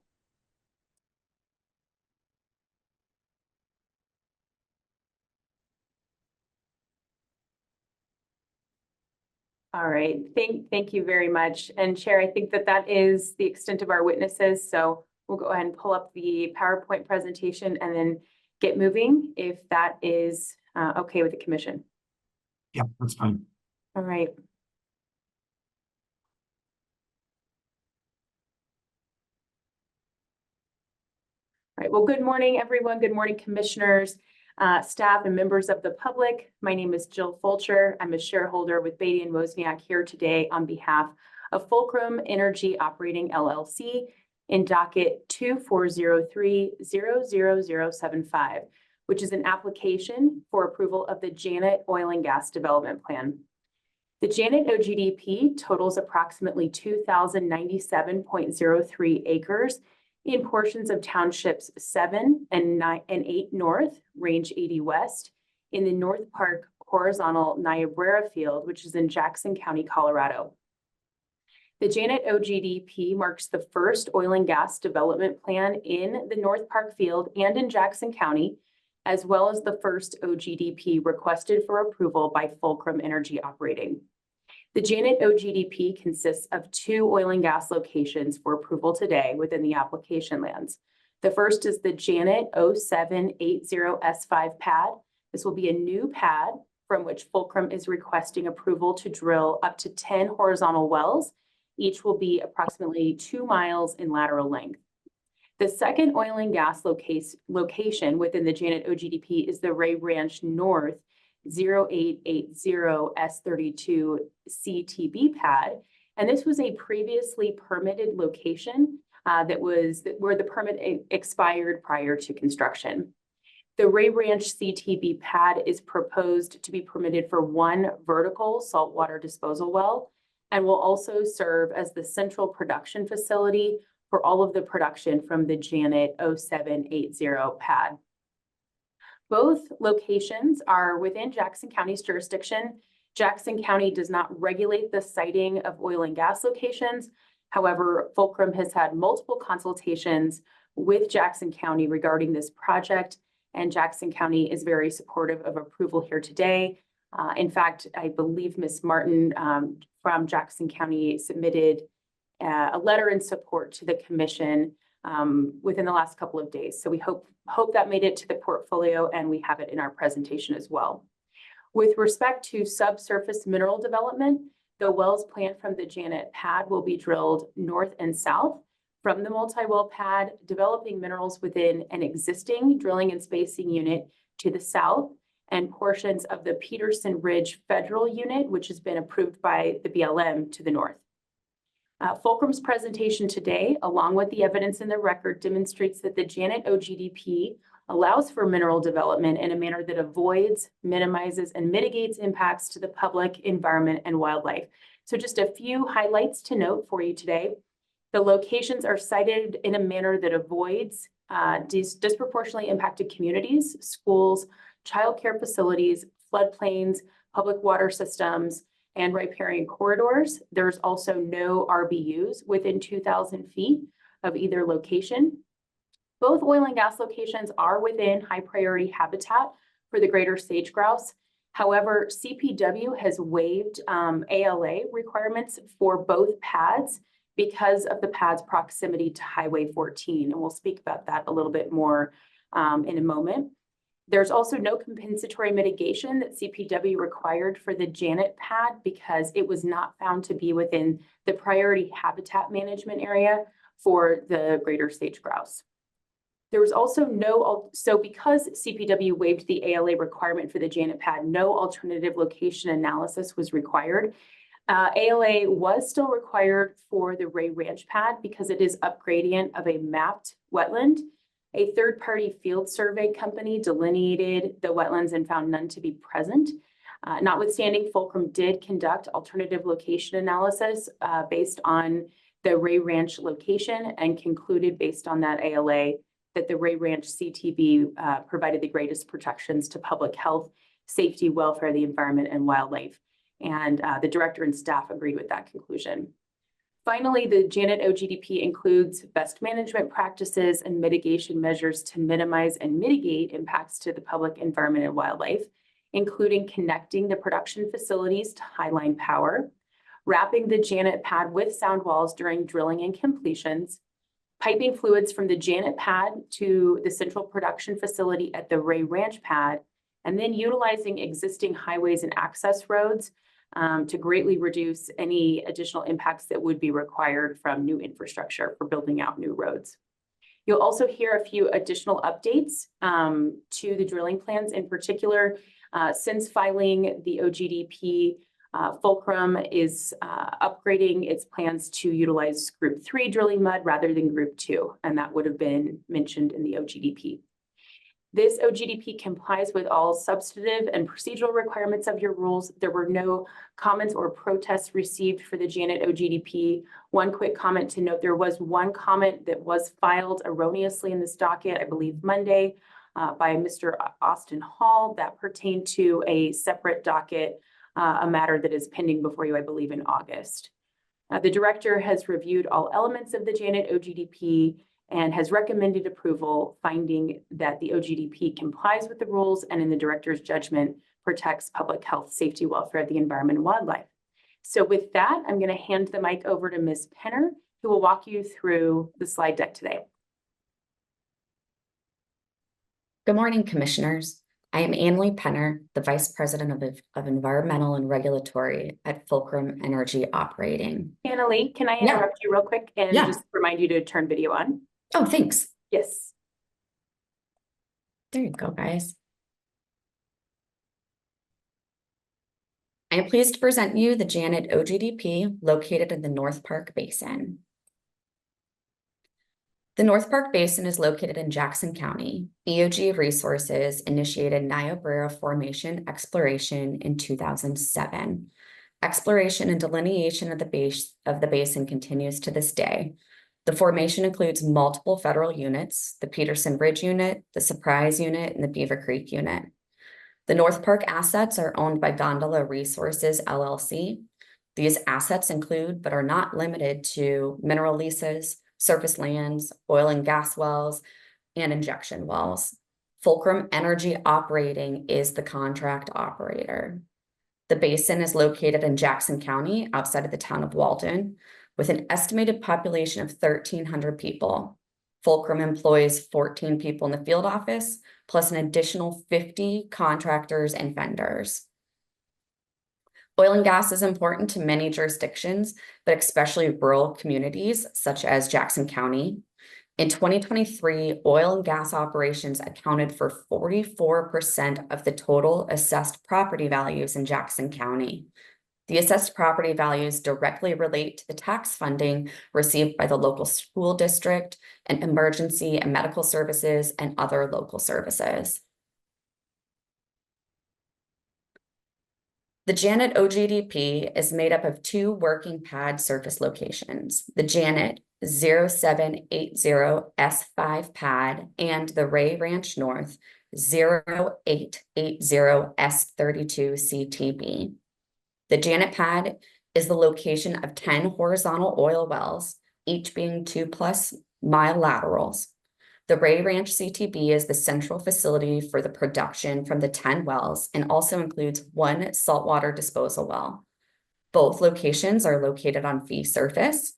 All right, thank you very much. And Chair, I think that is the extent of our witnesses. So we'll go ahead and pull up the PowerPoint presentation and then get moving if that is okay with the commission. Yeah, that's fine. All right. All right, well, good morning, everyone. Good morning, commissioners, staff, and members of the public. My name is Jill Fulcher. I'm a shareholder with Beatty and Wozniak here today on behalf of Fulcrum Energy Operating LLC in docket 2403-00075, which is an application for approval of the Janet Oil and Gas Development Plan. The Janet OGDP totals approximately 2,097.03 acres in portions of townships 7 and 9 and 8 North, Range 80 West, in the North Park horizontal Niobrara field, which is in Jackson County, Colorado. The Janet OGDP marks the first oil and gas development plan in the North Park field and in Jackson County, as well as the first OGDP requested for approval by Fulcrum Energy Operating. The Janet OGDP consists of 2 oil and gas locations for approval today within the application lands. The first is the Janet 0780S5 pad. This will be a new pad from which Fulcrum is requesting approval to drill up to 10 horizontal wells. Each will be approximately 2 miles in lateral length. The second oil and gas location within the Janet OGDP is the Ray Ranch North 0880S32 CTB pad. And this was a previously permitted location where the permit expired prior to construction. The Ray Ranch CTB pad is proposed to be permitted for 1 vertical saltwater disposal well and will also serve as the central production facility for all of the production from the Janet 0780 pad. Both locations are within Jackson County's jurisdiction. Jackson County does not regulate the siting of oil and gas locations. However, Fulcrum has had multiple consultations with Jackson County regarding this project, and Jackson County is very supportive of approval here today. In fact, I believe Ms. Martin from Jackson County submitted a letter in support to the commission within the last couple of days. So we hope that made it to the portfolio, and we have it in our presentation as well. With respect to subsurface mineral development, the wells planned from the Janet pad will be drilled north and south from the multi-well pad, developing minerals within an existing drilling and spacing unit to the south, and portions of the Peterson Ridge Federal Unit, which has been approved by the BLM, to the north. Fulcrum's presentation today, along with the evidence in the record, demonstrates that the Janet OGDP allows for mineral development in a manner that avoids, minimizes, and mitigates impacts to the public, environment, and wildlife. So just a few highlights to note for you today. The locations are sited in a manner that avoids disproportionately impacted communities, schools, childcare facilities, floodplains, public water systems, and riparian corridors. There's also no RBUs within 2,000 feet of either location. Both oil and gas locations are within high priority habitat for the greater sage grouse. However, CPW has waived ALA requirements for both pads because of the pad's proximity to Highway 14. And we'll speak about that a little bit more in a moment. There's also no compensatory mitigation that CPW required for the Janet pad because it was not found to be within the priority habitat management area for the greater sage grouse. There was also so because CPW waived the ALA requirement for the Janet pad, no alternative location analysis was required. ALA was still required for the Ray Ranch pad because it is upgradient of a mapped wetland. A third-party field survey company delineated the wetlands and found none to be present. Notwithstanding, Fulcrum did conduct alternative location analysis based on the Ray Ranch location and concluded based on that ALA that the Ray Ranch CTV provided the greatest protections to public health, safety, welfare, the environment, and wildlife. And the director and staff agreed with that conclusion. Finally, the Janet OGDP includes best management practices and mitigation measures to minimize and mitigate impacts to the public, environment, and wildlife, including connecting the production facilities to highline power, wrapping the Janet pad with sound walls during drilling and completions, piping fluids from the Janet pad to the central production facility at the Ray Ranch pad, and then utilizing existing highways and access roads to greatly reduce any additional impacts that would be required from new infrastructure for building out new roads. You'll also hear a few additional updates to the drilling plans. In particular, since filing the OGDP, Fulcrum is upgrading its plans to utilize Group 3 drilling mud rather than Group 2, and that would have been mentioned in the OGDP. This OGDP complies with all substantive and procedural requirements of your rules. There were no comments or protests received for the Janet OGDP. One quick comment to note, there was one comment that was filed erroneously in this docket, I believe Monday, by Mr. Austin Hall that pertained to a separate docket, a matter that is pending before you, I believe, in August. The director has reviewed all elements of the Janet OGDP and has recommended approval, finding that the OGDP complies with the rules and in the director's judgment protects public health, safety, welfare, the environment, and wildlife. So with that, I'm going to hand the mic over to Ms. Penner, who will walk you through the slide deck today. Good morning, commissioners. I am Annalie Penner, the Vice President of Environmental and Regulatory at Fulcrum Energy Operating. Annalie, can I interrupt you real quick and just remind you to turn video on? Oh, thanks. Yes. There you go, guys. I am pleased to present you the Janet OGDP located in the North Park Basin. The North Park Basin is located in Jackson County. EOG Resources initiated Niobrara Formation exploration in 2007. Exploration and delineation of the basin continues to this day. The formation includes multiple federal units, the Peterson Ridge Unit, the Surprise Unit, and the Beaver Creek Unit. The North Park assets are owned by Gondola Resources, LLC. These assets include, but are not limited to, mineral leases, surface lands, oil and gas wells, and injection wells. Fulcrum Energy Operating is the contract operator. The basin is located in Jackson County, outside of the town of Walden, with an estimated population of 1,300 people. Fulcrum employs 14 people in the field office, plus an additional 50 contractors and vendors. Oil and gas is important to many jurisdictions, but especially rural communities such as Jackson County. In 2023, oil and gas operations accounted for 44% of the total assessed property values in Jackson County. The assessed property values directly relate to the tax funding received by the local school district and emergency and medical services and other local services. The Janet OGDP is made up of 2 working pad surface locations, the Janet 0780S5 pad and the Ray Ranch North 0880S32 CTB. The Janet pad is the location of 10 horizontal oil wells, each being 2+ mile laterals. The Ray Ranch CTB is the central facility for the production from the 10 wells and also includes 1 saltwater disposal well. Both locations are located on fee surface.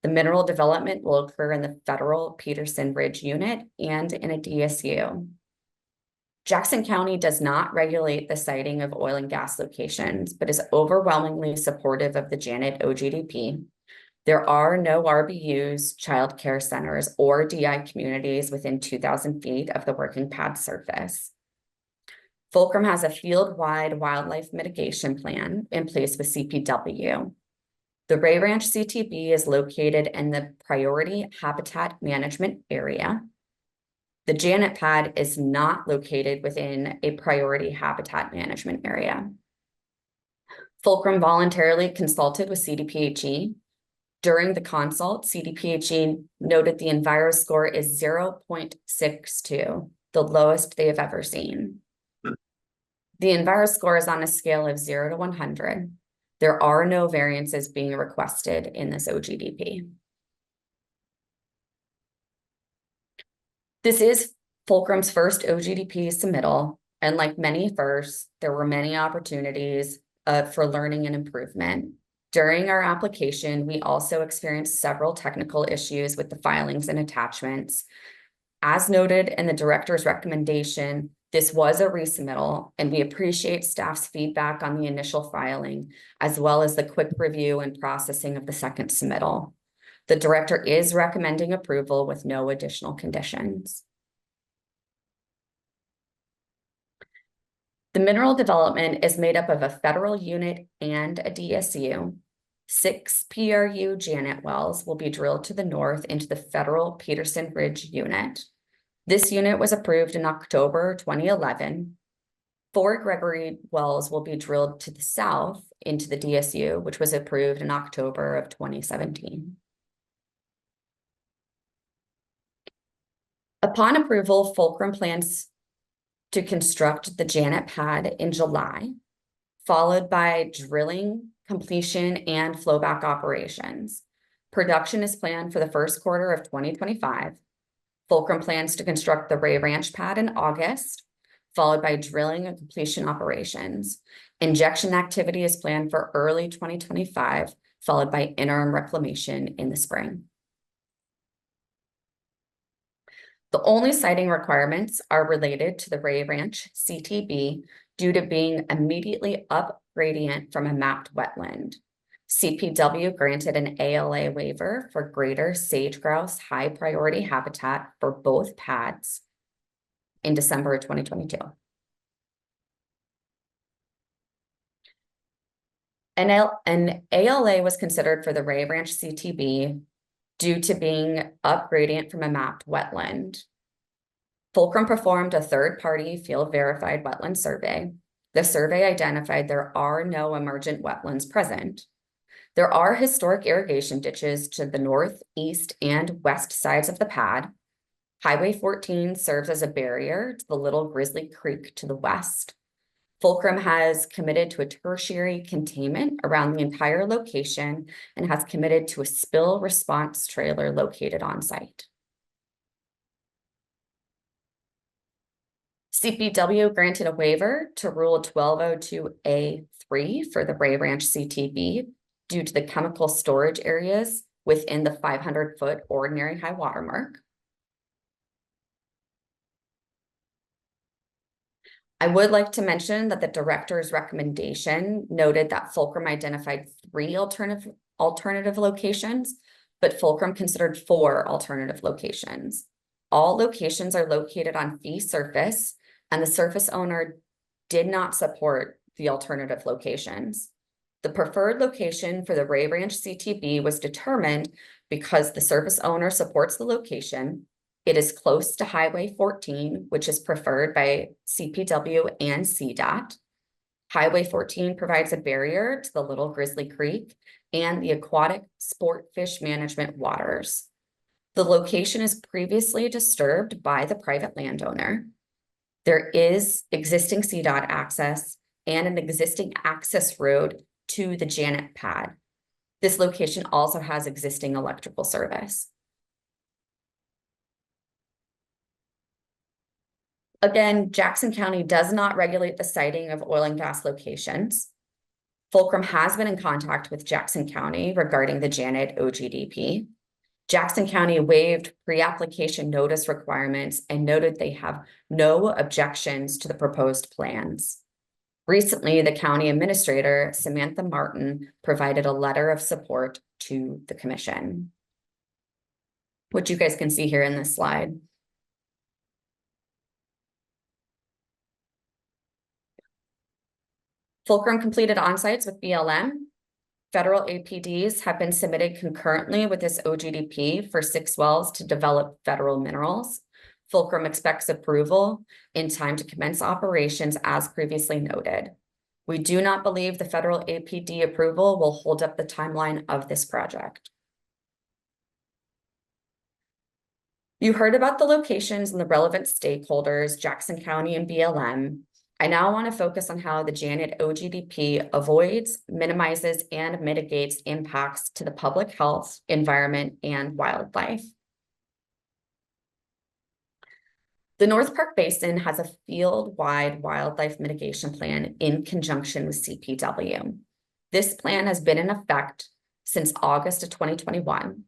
The mineral development will occur in the federal Peterson Ridge Unit and in a DSU. Jackson County does not regulate the siting of oil and gas locations, but is overwhelmingly supportive of the Janet OGDP. There are no RBUs, child care centers, or DI communities within 2,000 feet of the working pad surface. Fulcrum has a field-wide wildlife mitigation plan in place with CPW. The Ray Ranch CTB is located in the Priority Habitat Management Area. The Janet pad is not located within a Priority Habitat Management Area. Fulcrum voluntarily consulted with CDPHE. During the consult, CDPHE noted the Enviro score is 0.62, the lowest they have ever seen. The Enviro score is on a scale of 0 to 100. There are no variances being requested in this OGDP. This is Fulcrum's first OGDP submittal, and like many firsts, there were many opportunities for learning and improvement. During our application, we also experienced several technical issues with the filings and attachments. As noted in the director's recommendation, this was a resubmittal, and we appreciate staff's feedback on the initial filing, as well as the quick review and processing of the second submittal. The director is recommending approval with no additional conditions. The mineral development is made up of a federal unit and a DSU. 6 PRU Janet wells will be drilled to the north into the federal Peterson Ridge unit. This unit was approved in October 2011. 4 Gregory wells will be drilled to the south into the DSU, which was approved in October of 2017. Upon approval, Fulcrum plans to construct the Janet pad in July, followed by drilling, completion, and flowback operations. Production is planned for the first quarter of 2025. Fulcrum plans to construct the Ray Ranch pad in August, followed by drilling and completion operations. Injection activity is planned for early 2025, followed by interim reclamation in the spring. The only siting requirements are related to the Ray Ranch CTB due to being immediately up gradient from a mapped wetland. CPW granted an ALA waiver for greater sage-grouse high priority habitat for both pads in December of 2022. An ALA was considered for the Ray Ranch CTB due to being up gradient from a mapped wetland. Fulcrum performed a third-party field verified wetland survey. The survey identified there are no emergent wetlands present. There are historic irrigation ditches to the north, east, and west sides of the pad. Highway 14 serves as a barrier to the Little Grizzly Creek to the west. Fulcrum has committed to a tertiary containment around the entire location and has committed to a spill response trailer located on site. CPW granted a waiver to Rule 1202A3 for the Ray Ranch CTB due to the chemical storage areas within the 500-foot ordinary high water mark. I would like to mention that the director's recommendation noted that Fulcrum identified 3 alternative locations, but Fulcrum considered 4 alternative locations. All locations are located on fee surface, and the surface owner did not support the alternative locations. The preferred location for the Ray Ranch CTB was determined because the surface owner supports the location. It is close to Highway 14, which is preferred by CPW and CDOT. Highway 14 provides a barrier to the Little Grizzly Creek and the aquatic sport fish management waters. The location is previously disturbed by the private landowner. There is existing CDOT access and an existing access road to the Janet pad. This location also has existing electrical service. Again, Jackson County does not regulate the siting of oil and gas locations. Fulcrum has been in contact with Jackson County regarding the Janet OGDP. Jackson County waived pre-application notice requirements and noted they have no objections to the proposed plans. Recently, the county administrator, Samantha Martin, provided a letter of support to the commission, which you guys can see here in this slide. Fulcrum completed on-sites with BLM. Federal APDs have been submitted concurrently with this OGDP for 6 wells to develop federal minerals. Fulcrum expects approval in time to commence operations as previously noted. We do not believe the federal APD approval will hold up the timeline of this project. You heard about the locations and the relevant stakeholders, Jackson County and BLM. I now want to focus on how the Janet OGDP avoids, minimizes, and mitigates impacts to the public health, environment, and wildlife. The North Park Basin has a field-wide wildlife mitigation plan in conjunction with CPW. This plan has been in effect since August of 2021.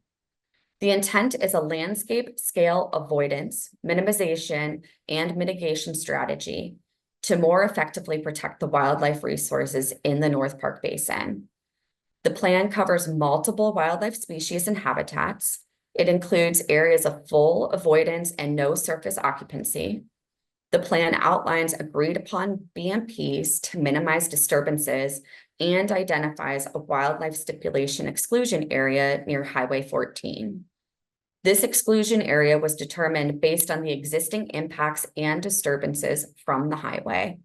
The intent is a landscape scale avoidance, minimization, and mitigation strategy to more effectively protect the wildlife resources in the North Park Basin. The plan covers multiple wildlife species and habitats. It includes areas of full avoidance and no surface occupancy. The plan outlines agreed upon BMPs to minimize disturbances and identifies a wildlife stipulation exclusion area near Highway 14. This exclusion area was determined based on the existing impacts and disturbances from the highway.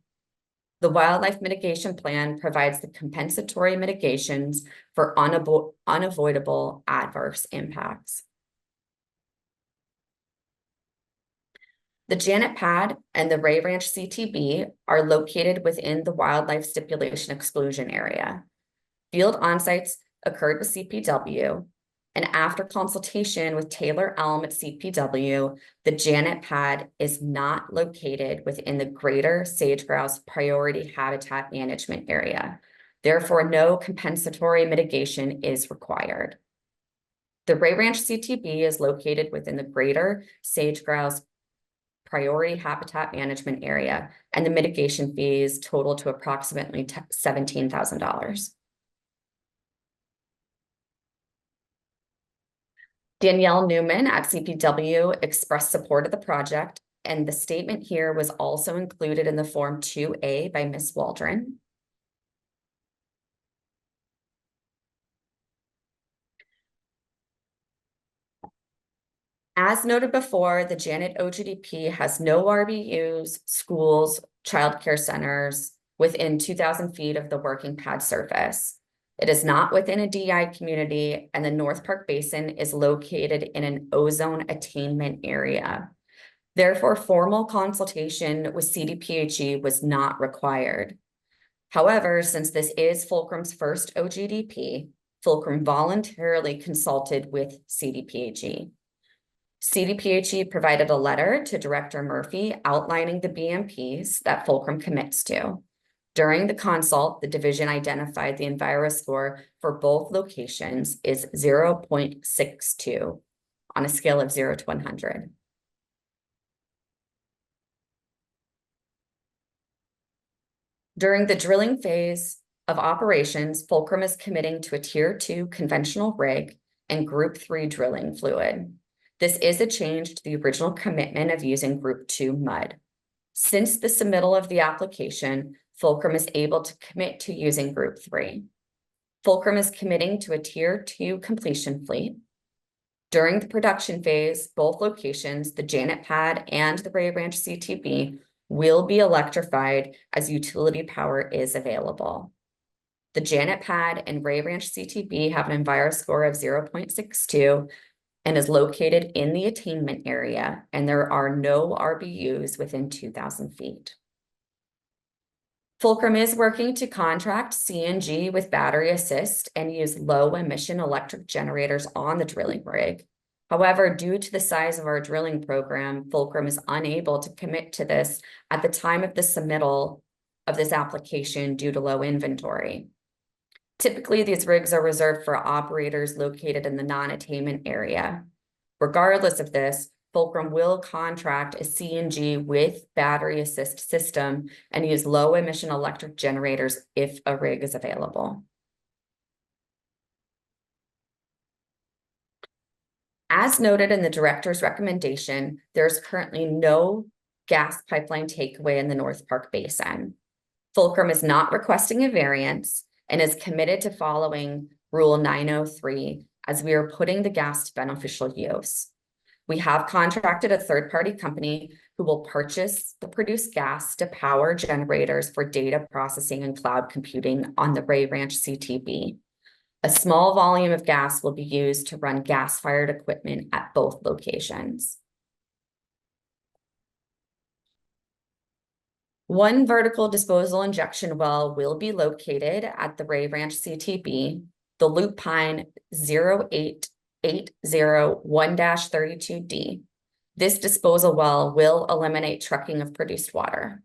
The wildlife mitigation plan provides the compensatory mitigations for unavoidable adverse impacts. The Janet Pad and the Ray Ranch CTB are located within the wildlife stipulation exclusion area. Field onsites occurred with CPW, and after consultation with Taylor Elm at CPW, the Janet Pad is not located within the greater sage-grouse priority habitat management area. Therefore, no compensatory mitigation is required. The Ray Ranch CTB is located within the greater sage-grouse priority habitat management area, and the mitigation fees total to approximately $17,000. Danielle Newman at CPW expressed support of the project, and the statement here was also included in the Form 2A by Ms. Waldron. As noted before, the Janet OGDP has no RBUs, schools, childcare centers, within 2,000 feet of the working pad surface. It is not within a DI community, and the North Park Basin is located in an ozone attainment area. Therefore, formal consultation with CDPHE was not required. However, since this is Fulcrum's first OGDP, Fulcrum voluntarily consulted with CDPHE. CDPHE provided a letter to Director Murphy outlining the BMPs that Fulcrum commits to. During the consult, the division identified the Enviro score for both locations is 0.62 on a scale of 0 to 100. During the drilling phase of operations, Fulcrum is committing to a Tier 2 conventional rig and Group 3 drilling fluid. This is a change to the original commitment of using Group 2 mud. Since the submittal of the application, Fulcrum is able to commit to using Group 3. Fulcrum is committing to a Tier 2 completion fleet. During the production phase, both locations, the Janet Pad and the Ray Ranch CTB, will be electrified as utility power is available. The Janet Pad and Ray Ranch CTB have an Enviro score of 0.62 and is located in the attainment area, and there are no RBUs within 2,000 feet. Fulcrum is working to contract CNG with battery assist and use low emission electric generators on the drilling rig. However, due to the size of our drilling program, Fulcrum is unable to commit to this at the time of the submittal of this application due to low inventory. Typically, these rigs are reserved for operators located in the non-attainment area. Regardless of this, Fulcrum will contract a CNG with battery assist system and use low emission electric generators if a rig is available. As noted in the director's recommendation, there's currently no gas pipeline takeaway in the North Park Basin. Fulcrum is not requesting a variance and is committed to following Rule 903 as we are putting the gas to beneficial use. We have contracted a third-party company who will purchase the produced gas to power generators for data processing and cloud computing on the Ray Ranch CTB. A small volume of gas will be used to run gas-fired equipment at both locations. One vertical disposal injection well will be located at the Ray Ranch CTB, the Lupine 08801-32D. This disposal well will eliminate trucking of produced water.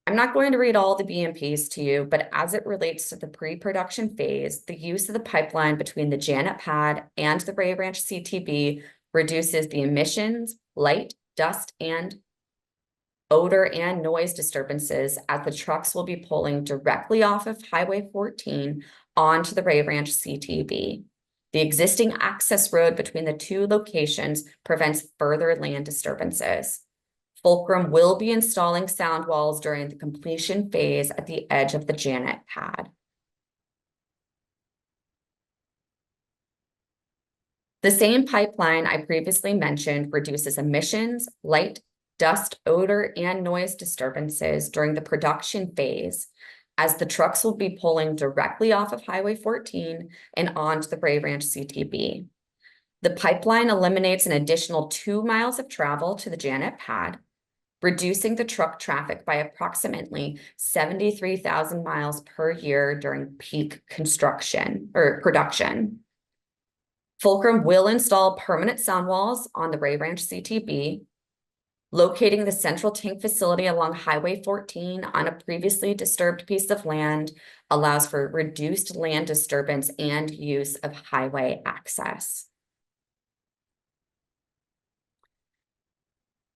I'm not going to read all the BMPs to you, but as it relates to the pre-production phase, the use of the pipeline between the Janet Pad and the Ray Ranch CTB reduces the emissions, light, dust, and odor and noise disturbances as the trucks will be pulling directly off of Highway 14 onto the Ray Ranch CTB. The existing access road between the two locations prevents further land disturbances. Fulcrum will be installing sound walls during the completion phase at the edge of the Janet Pad. The same pipeline I previously mentioned reduces emissions, light, dust, odor, and noise disturbances during the production phase, as the trucks will be pulling directly off of Highway 14 and onto the Ray Ranch CTB. The pipeline eliminates an additional 2 miles of travel to the Janet Pad, reducing the truck traffic by approximately 73,000 miles per year during peak construction or production. Fulcrum will install permanent sound walls on the Ray Ranch CTB, locating the central tank facility along Highway 14 on a previously disturbed piece of land allows for reduced land disturbance and use of highway access.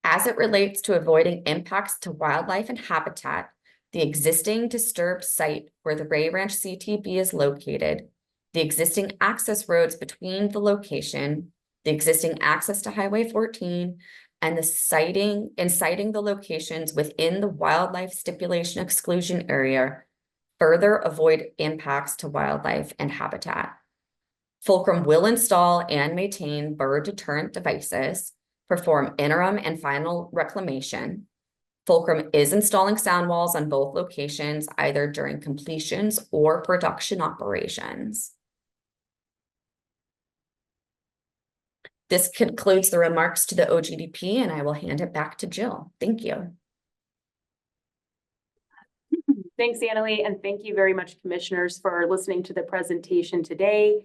As it relates to avoiding impacts to wildlife and habitat, the existing disturbed site where the Ray Ranch CTB is located, the existing access roads between the location, the existing access to Highway 14, and citing the locations within the wildlife stipulation exclusion area further avoid impacts to wildlife and habitat. Fulcrum will install and maintain bird deterrent devices, perform interim and final reclamation, Fulcrum is installing sound walls on both locations, either during completions or production operations. This concludes the remarks to the OGDP, and I will hand it back to Jill. Thank you. Thanks, Annalee, and thank you very much, commissioners, for listening to the presentation today.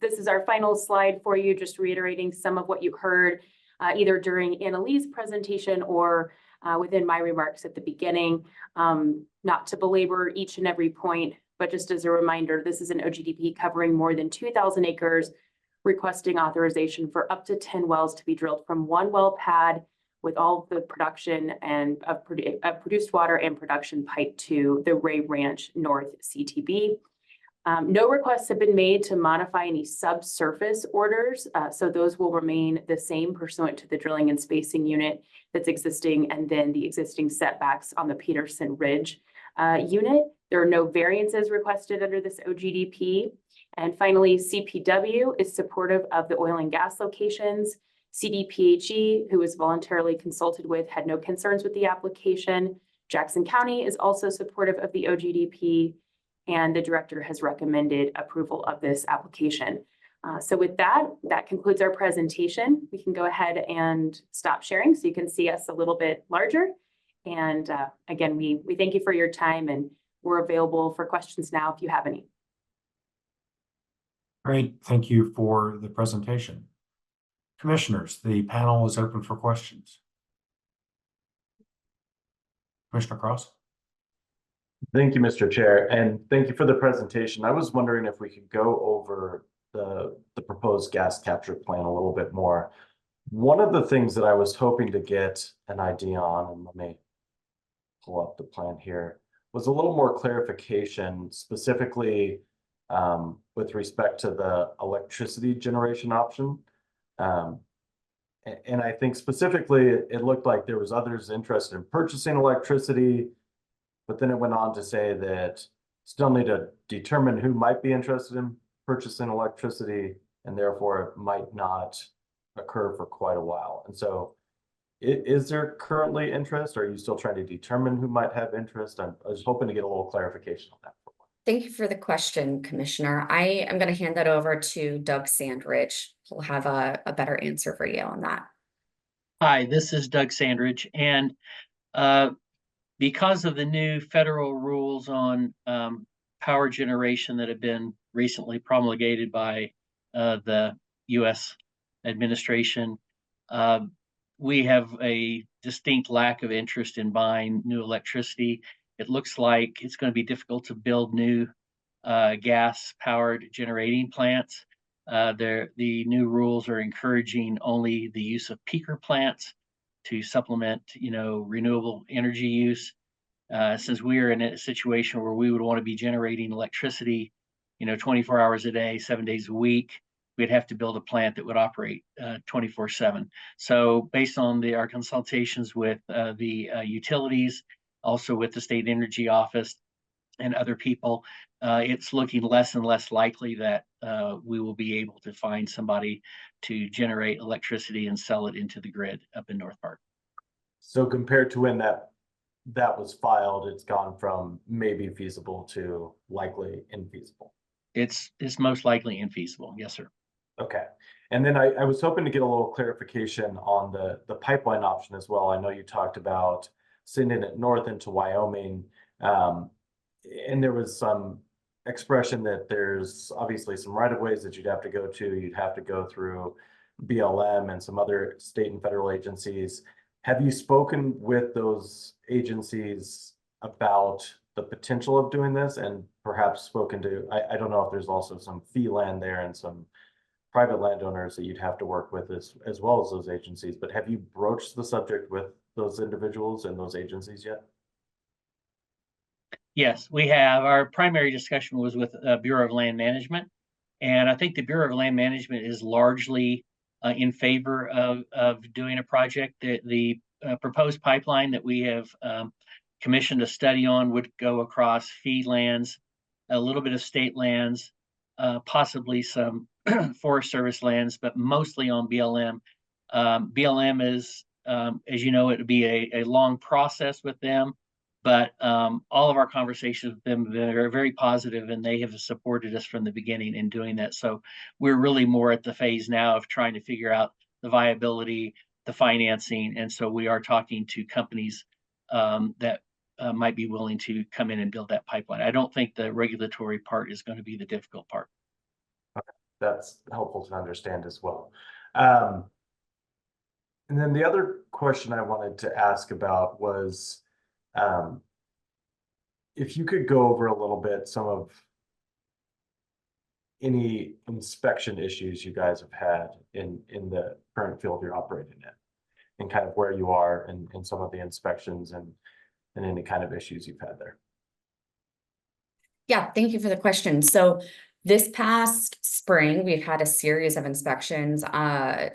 This is our final slide for you, just reiterating some of what you heard either during Annalee's presentation or within my remarks at the beginning. Not to belabor each and every point, but just as a reminder, this is an OGDP covering more than 2,000 acres, requesting authorization for up to 10 wells to be drilled from one well pad with all of the production and of produced water and production piped to the Ray Ranch North CTB. No requests have been made to modify any subsurface orders, so those will remain the same pursuant to the drilling and spacing unit that's existing, and then the existing setbacks on the Peterson Ridge unit. There are no variances requested under this OGDP. And finally, CPW is supportive of the oil and gas locations. CDPHE, who was voluntarily consulted with, had no concerns with the application. Jackson County is also supportive of the OGDP, and the director has recommended approval of this application. So with that, that concludes our presentation. We can go ahead and stop sharing so you can see us a little bit larger. And again, we thank you for your time, and we're available for questions now if you have any. Great, thank you for the presentation. Commissioners, the panel is open for questions. Commissioner Cross? Thank you, Mr. Chair, and thank you for the presentation. I was wondering if we could go over the proposed gas capture plan a little bit more. One of the things that I was hoping to get an idea on, and let me pull up the plan here, was a little more clarification, specifically with respect to the electricity generation option. And I think specifically, it looked like there was others interested in purchasing electricity, but then it went on to say that still need to determine who might be interested in purchasing electricity, and therefore it might not occur for quite a while. And so is there currently interest? Or are you still trying to determine who might have interest? I was hoping to get a little clarification on that. Thank you for the question, Commissioner. I am going to hand that over to Doug Sandridge. He'll have a better answer for you on that. Hi, this is Doug Sandridge. And because of the new federal rules on power generation that have been recently promulgated by the U.S. administration, we have a distinct lack of interest in buying new electricity. It looks like it's going to be difficult to build new gas-powered generating plants. The new rules are encouraging only the use of peaker plants to supplement, renewable energy use. Since we are in a situation where we would want to be generating electricity, 24 hours a day, 7 days a week, we'd have to build a plant that would operate 24/7. So based on our consultations with the utilities, also with the State Energy Office and other people, it's looking less and less likely that we will be able to find somebody to generate electricity and sell it into the grid up in North Park. So compared to when that was filed, it's gone from maybe feasible to likely infeasible. It's most likely infeasible. Yes, sir. Okay. And then I was hoping to get a little clarification on the pipeline option as well. I know you talked about sending it north into Wyoming, and there was some expression that there's obviously some right-of-ways that you'd have to go to. You'd have to go through BLM and some other state and federal agencies. Have you spoken with those agencies about the potential of doing this, and perhaps spoken to, I don't know if there's also some fee land there and some private landowners that you'd have to work with as well as those agencies, but have you broached the subject with those individuals and those agencies yet? Yes, we have. Our primary discussion was with Bureau of Land Management, and I think the Bureau of Land Management is largely in favor of doing a project. The proposed pipeline that we have commissioned a study on would go across fee lands, a little bit of state lands, possibly some Forest Service lands, but mostly on BLM. BLM is as you know, it would be a long process with them, but all of our conversations with them have been very, very positive, and they have supported us from the beginning in doing that. So we're really more at the phase now of trying to figure out the viability, the financing, and so we are talking to companies that might be willing to come in and build that pipeline. I don't think the regulatory part is going to be the difficult part. That's helpful to understand as well. And then the other question I wanted to ask about was, if you could go over a little bit some of any inspection issues you guys have had in the current field you're operating in, and kind of where you are in some of the inspections and any kind of issues you've had there. Yeah, thank you for the question. So this past spring, we've had a series of inspections,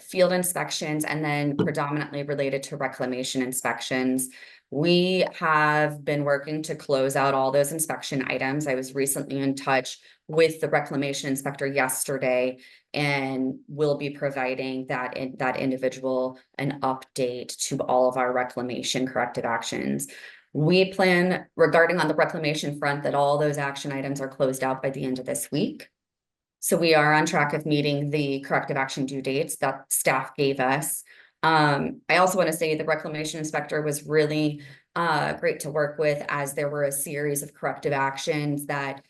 field inspections, and then predominantly related to reclamation inspections. We have been working to close out all those inspection items. I was recently in touch with the reclamation inspector yesterday, and will be providing that individual an update to all of our reclamation corrective actions. We plan, regarding on the reclamation front, that all those action items are closed out by the end of this week. So we are on track of meeting the corrective action due dates that staff gave us. I also want to say the reclamation inspector was really great to work with, as there were a series of corrective actions that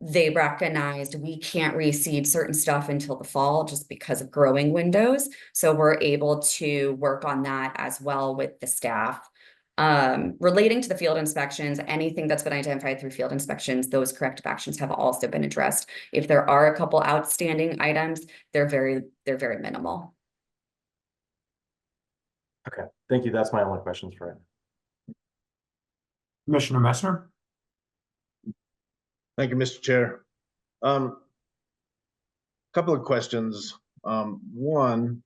they recognized we can't reseed certain stuff until the fall just because of growing windows. So we're able to work on that as well with the staff. Relating to the field inspections, anything that's been identified through field inspections, those corrective actions have also been addressed. If there are a couple outstanding items, they're very minimal. Okay, thank you. That's my only questions for it. Commissioner Messner? Thank you, Mr. Chair. Couple of questions. One,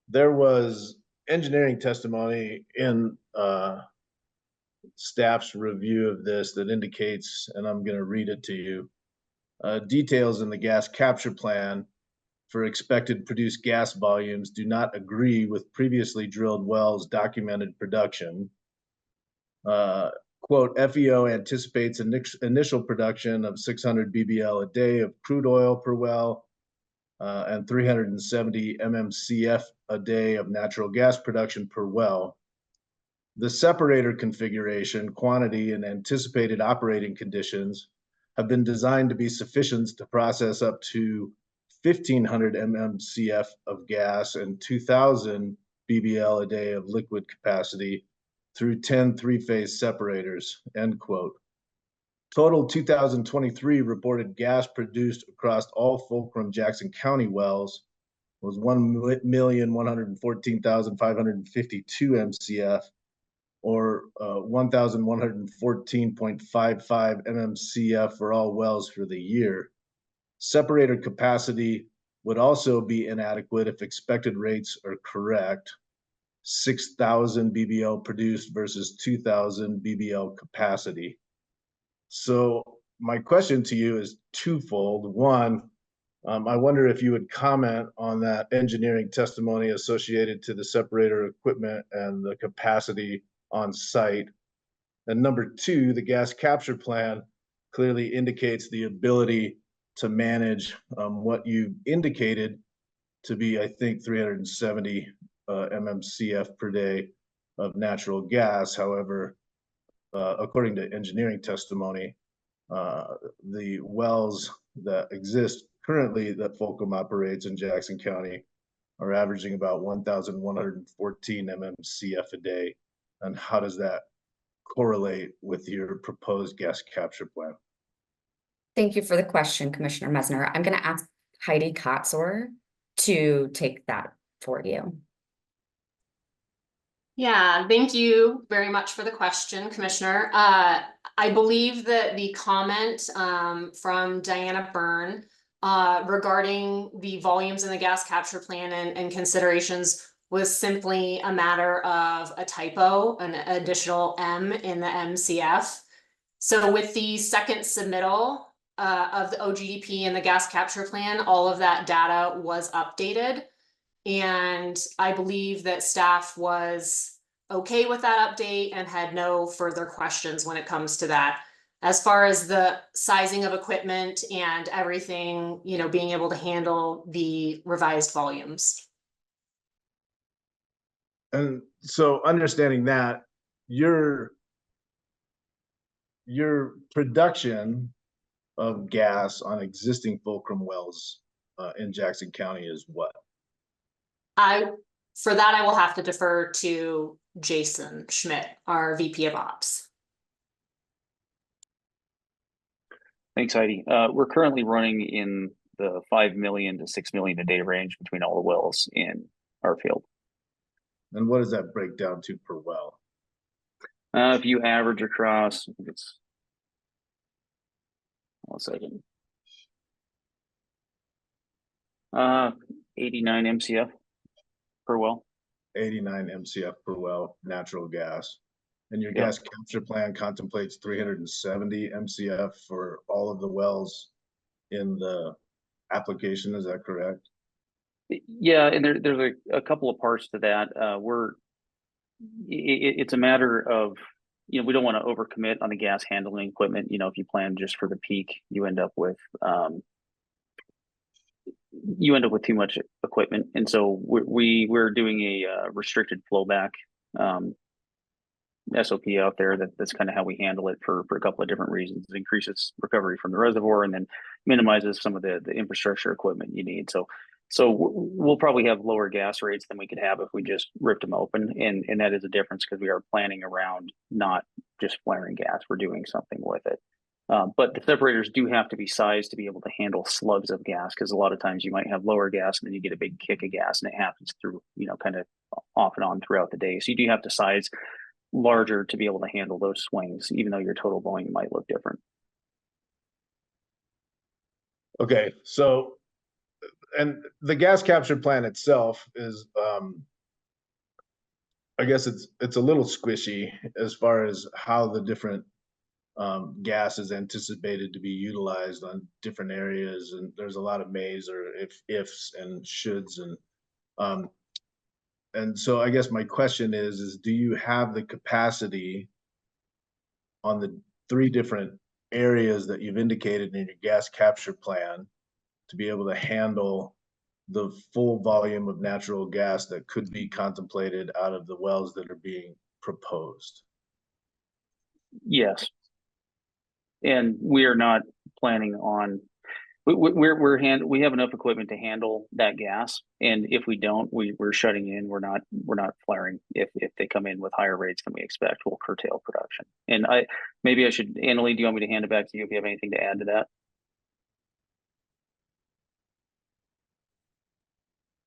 there was engineering testimony in staff's review of this that indicates, and I'm going to read it to you, details in the gas capture plan for expected produced gas volumes do not agree with previously drilled wells' documented production. Quote, FEO anticipates initial production of 600 BBL a day of crude oil per well, and 370 MMCF a day of natural gas production per well. The separator configuration, quantity, and anticipated operating conditions have been designed to be sufficient to process up to 1,500 MMCF of gas and 2,000 BBL a day of liquid capacity through 10 three-phase separators, end quote. Total 2023 reported gas produced across all Fulcrum Jackson County wells was 1,114,552 MCF, or 1,114.55 MMCF for all wells for the year. Separator capacity would also be inadequate if expected rates are correct. 6,000 BBL produced versus 2,000 BBL capacity. So my question to you is twofold. One, I wonder if you would comment on that engineering testimony associated to the separator equipment and the capacity on site. And number two, the gas capture plan clearly indicates the ability to manage what you indicated to be, I think, 370 MMCF per day of natural gas. However, according to engineering testimony, the wells that exist currently that Fulcrum operates in Jackson County are averaging about 1,114 MMCF a day. And how does that correlate with your proposed gas capture plan? Thank you for the question, Commissioner Messner. I'm going to ask Heidi Kotzor to take that for you. Yeah, thank you very much for the question, Commissioner. I believe that the comment from Diana Byrne regarding the volumes in the gas capture plan and considerations was simply a matter of a typo, an additional M in the MCF. So with the second submittal of the OGDP and the gas capture plan, all of that data was updated. And I believe that staff was okay with that update and had no further questions when it comes to that. As far as the sizing of equipment and everything, you know, being able to handle the revised volumes. And so understanding that, your production of gas on existing fulcrum wells in Jackson County is what? For that, I will have to defer to Jason Schmidt, our VP of Ops. Thanks, Heidi. We're currently running in the 5 million to 6 million a day range between all the wells in our field. And what does that break down to per well? If you average across, I think it's 1 second. 89 MCF per well. 89 MCF per well, natural gas. And your Yep. gas capture plan contemplates 370 MCF for all of the wells in the application, is that correct? Yeah, and there's a couple of parts to that. It's a matter of, you know, we don't want to overcommit on the gas handling equipment. You know, if you plan just for the peak, you end up with too much equipment. And so we're doing a restricted flowback SOP out there that's kind of how we handle it for a couple of different reasons. It increases recovery from the reservoir and then minimizes some of the infrastructure equipment you need. So we'll probably have lower gas rates than we could have if we just ripped them open. And that is a difference because we are planning around not just flaring gas. We're doing something with it. But the separators do have to be sized to be able to handle slugs of gas, because a lot of times you might have lower gas and then you get a big kick of gas, and it happens through, you know, kind of off and on throughout the day. So you do have to size larger to be able to handle those swings, even though your total volume might look different. Okay, so, and the gas capture plan itself is, I guess it's a little squishy as far as how the different gas is anticipated to be utilized on different areas, and there's a lot of mays or ifs and shoulds, and so I guess my question is do you have the capacity on the 3 different areas that you've indicated in your gas capture plan to be able to handle the full volume of natural gas that could be contemplated out of the wells that are being proposed? Yes. And we are not planning on, we have enough equipment to handle that gas. And if we don't, we're shutting in. We're not flaring. If they come in with higher rates than we expect, we'll curtail production. And maybe I should, Annalee, do you want me to hand it back to you if you have anything to add to that?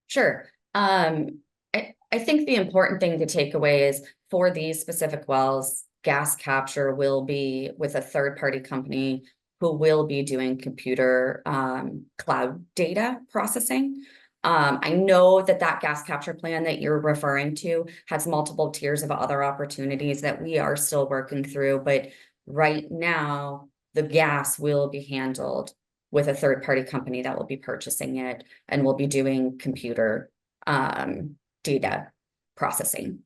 Sure. I think the important thing to take away is for these specific wells, gas capture will be with a third-party company who will be doing computer cloud data processing. I know that gas capture plan that you're referring to has multiple tiers of other opportunities that we are still working through, but right now the gas will be handled with a third-party company that will be purchasing it and will be doing computer data processing.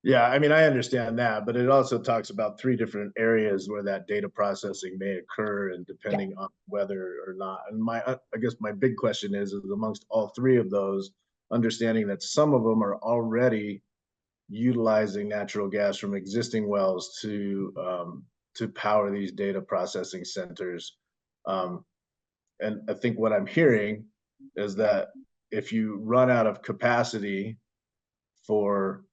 Yeah, I mean, I understand that, but it also talks about 3 different areas where that data processing may occur, and depending on whether or not. And I guess my big question is amongst all 3 of those, understanding that some of them are already utilizing natural gas from existing wells to power these data processing centers. And I think what I'm hearing is that if you run out of capacity for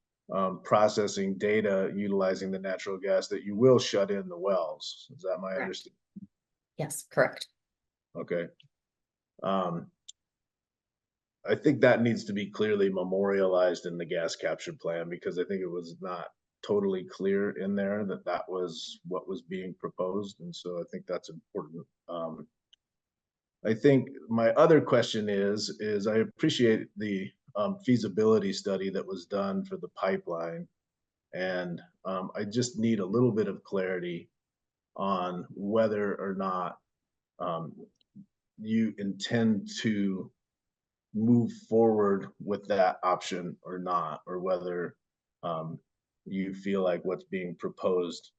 processing data utilizing the natural gas, that you will shut in the wells. Is that my understanding? Yes, correct. Okay. I think that needs to be clearly memorialized in the gas capture plan, because I think it was not totally clear in there that that was what was being proposed. And so I think that's important. I think my other question is I appreciate the feasibility study that was done for the pipeline. And I just need a little bit of clarity on whether or not you intend to move forward with that option or not, or whether you feel like what's being proposed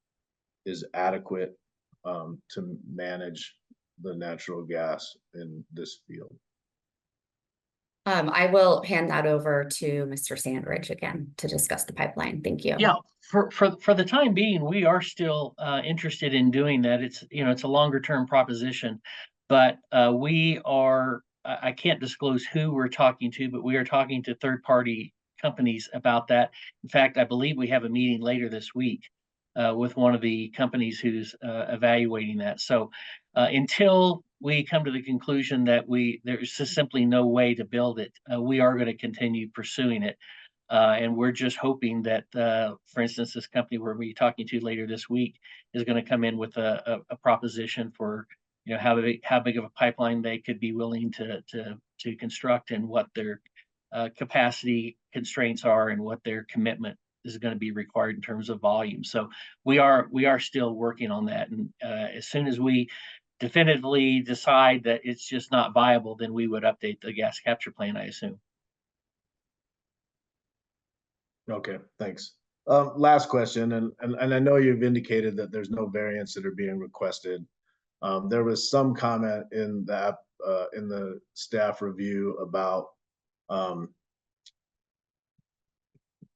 is adequate to manage the natural gas in this field. I will hand that over to Mr. Sandridge again to discuss the pipeline. Thank you. Yeah, for the time being, we are still interested in doing that. It's, you know, it's a longer term proposition, but we are, I can't disclose who we're talking to, but we are talking to third party companies about that. In fact, I believe we have a meeting later this week with one of the companies who's evaluating that. So until we come to the conclusion that there's just simply no way to build it, we are going to continue pursuing it. And we're just hoping that, for instance, this company we're be talking to later this week is going to come in with a proposition for, you know, how big of a pipeline they could be willing to construct, and what their capacity constraints are, and what their commitment is going to be required in terms of volume. So we are still working on that, and as soon as we definitively decide that it's just not viable, then we would update the gas capture plan, I assume. Okay, thanks. Last question, and I know you've indicated that there's no variants that are being requested. There was some comment in the staff review about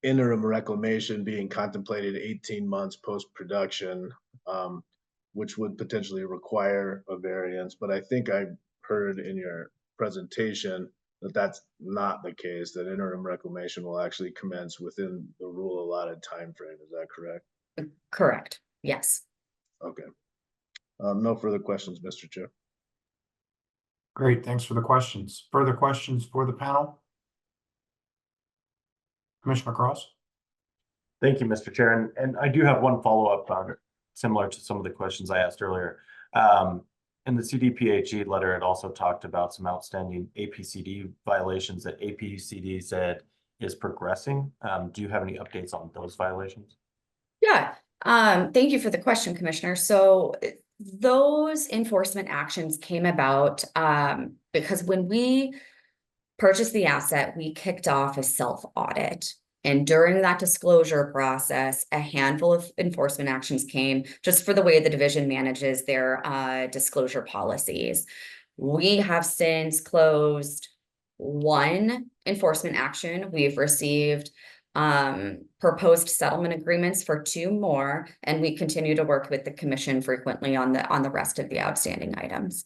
interim reclamation being contemplated 18 months post-production, which would potentially require a variance. But I think I heard in your presentation that that's not the case, that interim reclamation will actually commence within the rule allotted time frame. Is that correct? Correct. Yes. Okay. No further questions, Mr. Chair. Great, thanks for the questions. Further questions for the panel? Commissioner Cross? Thank you, Mr. Chair. And I do have one follow-up similar to some of the questions I asked earlier. In the CDPHE letter, it also talked about some outstanding APCD violations that APCD said is progressing. Do you have any updates on those violations? Yeah. Thank you for the question, Commissioner. So those enforcement actions came about because when we purchased the asset, we kicked off a self-audit. And during that disclosure process, a handful of enforcement actions came just for the way the division manages their disclosure policies. We have since closed one enforcement action. We've received proposed settlement agreements for 2 more, and we continue to work with the commission frequently on the rest of the outstanding items.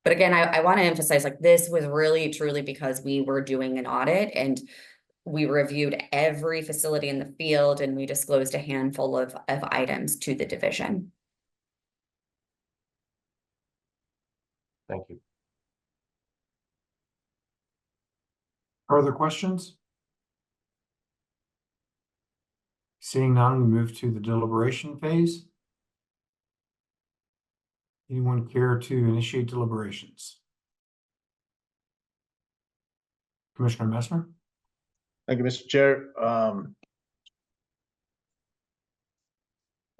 But again, I want to emphasize, like, this was really truly because we were doing an audit and we reviewed every facility in the field, and we disclosed a handful of items to the division. Thank you. Further questions? Seeing none, we move to the deliberation phase. Anyone care to initiate deliberations? Commissioner Messmer? Thank you, Mr. Chair.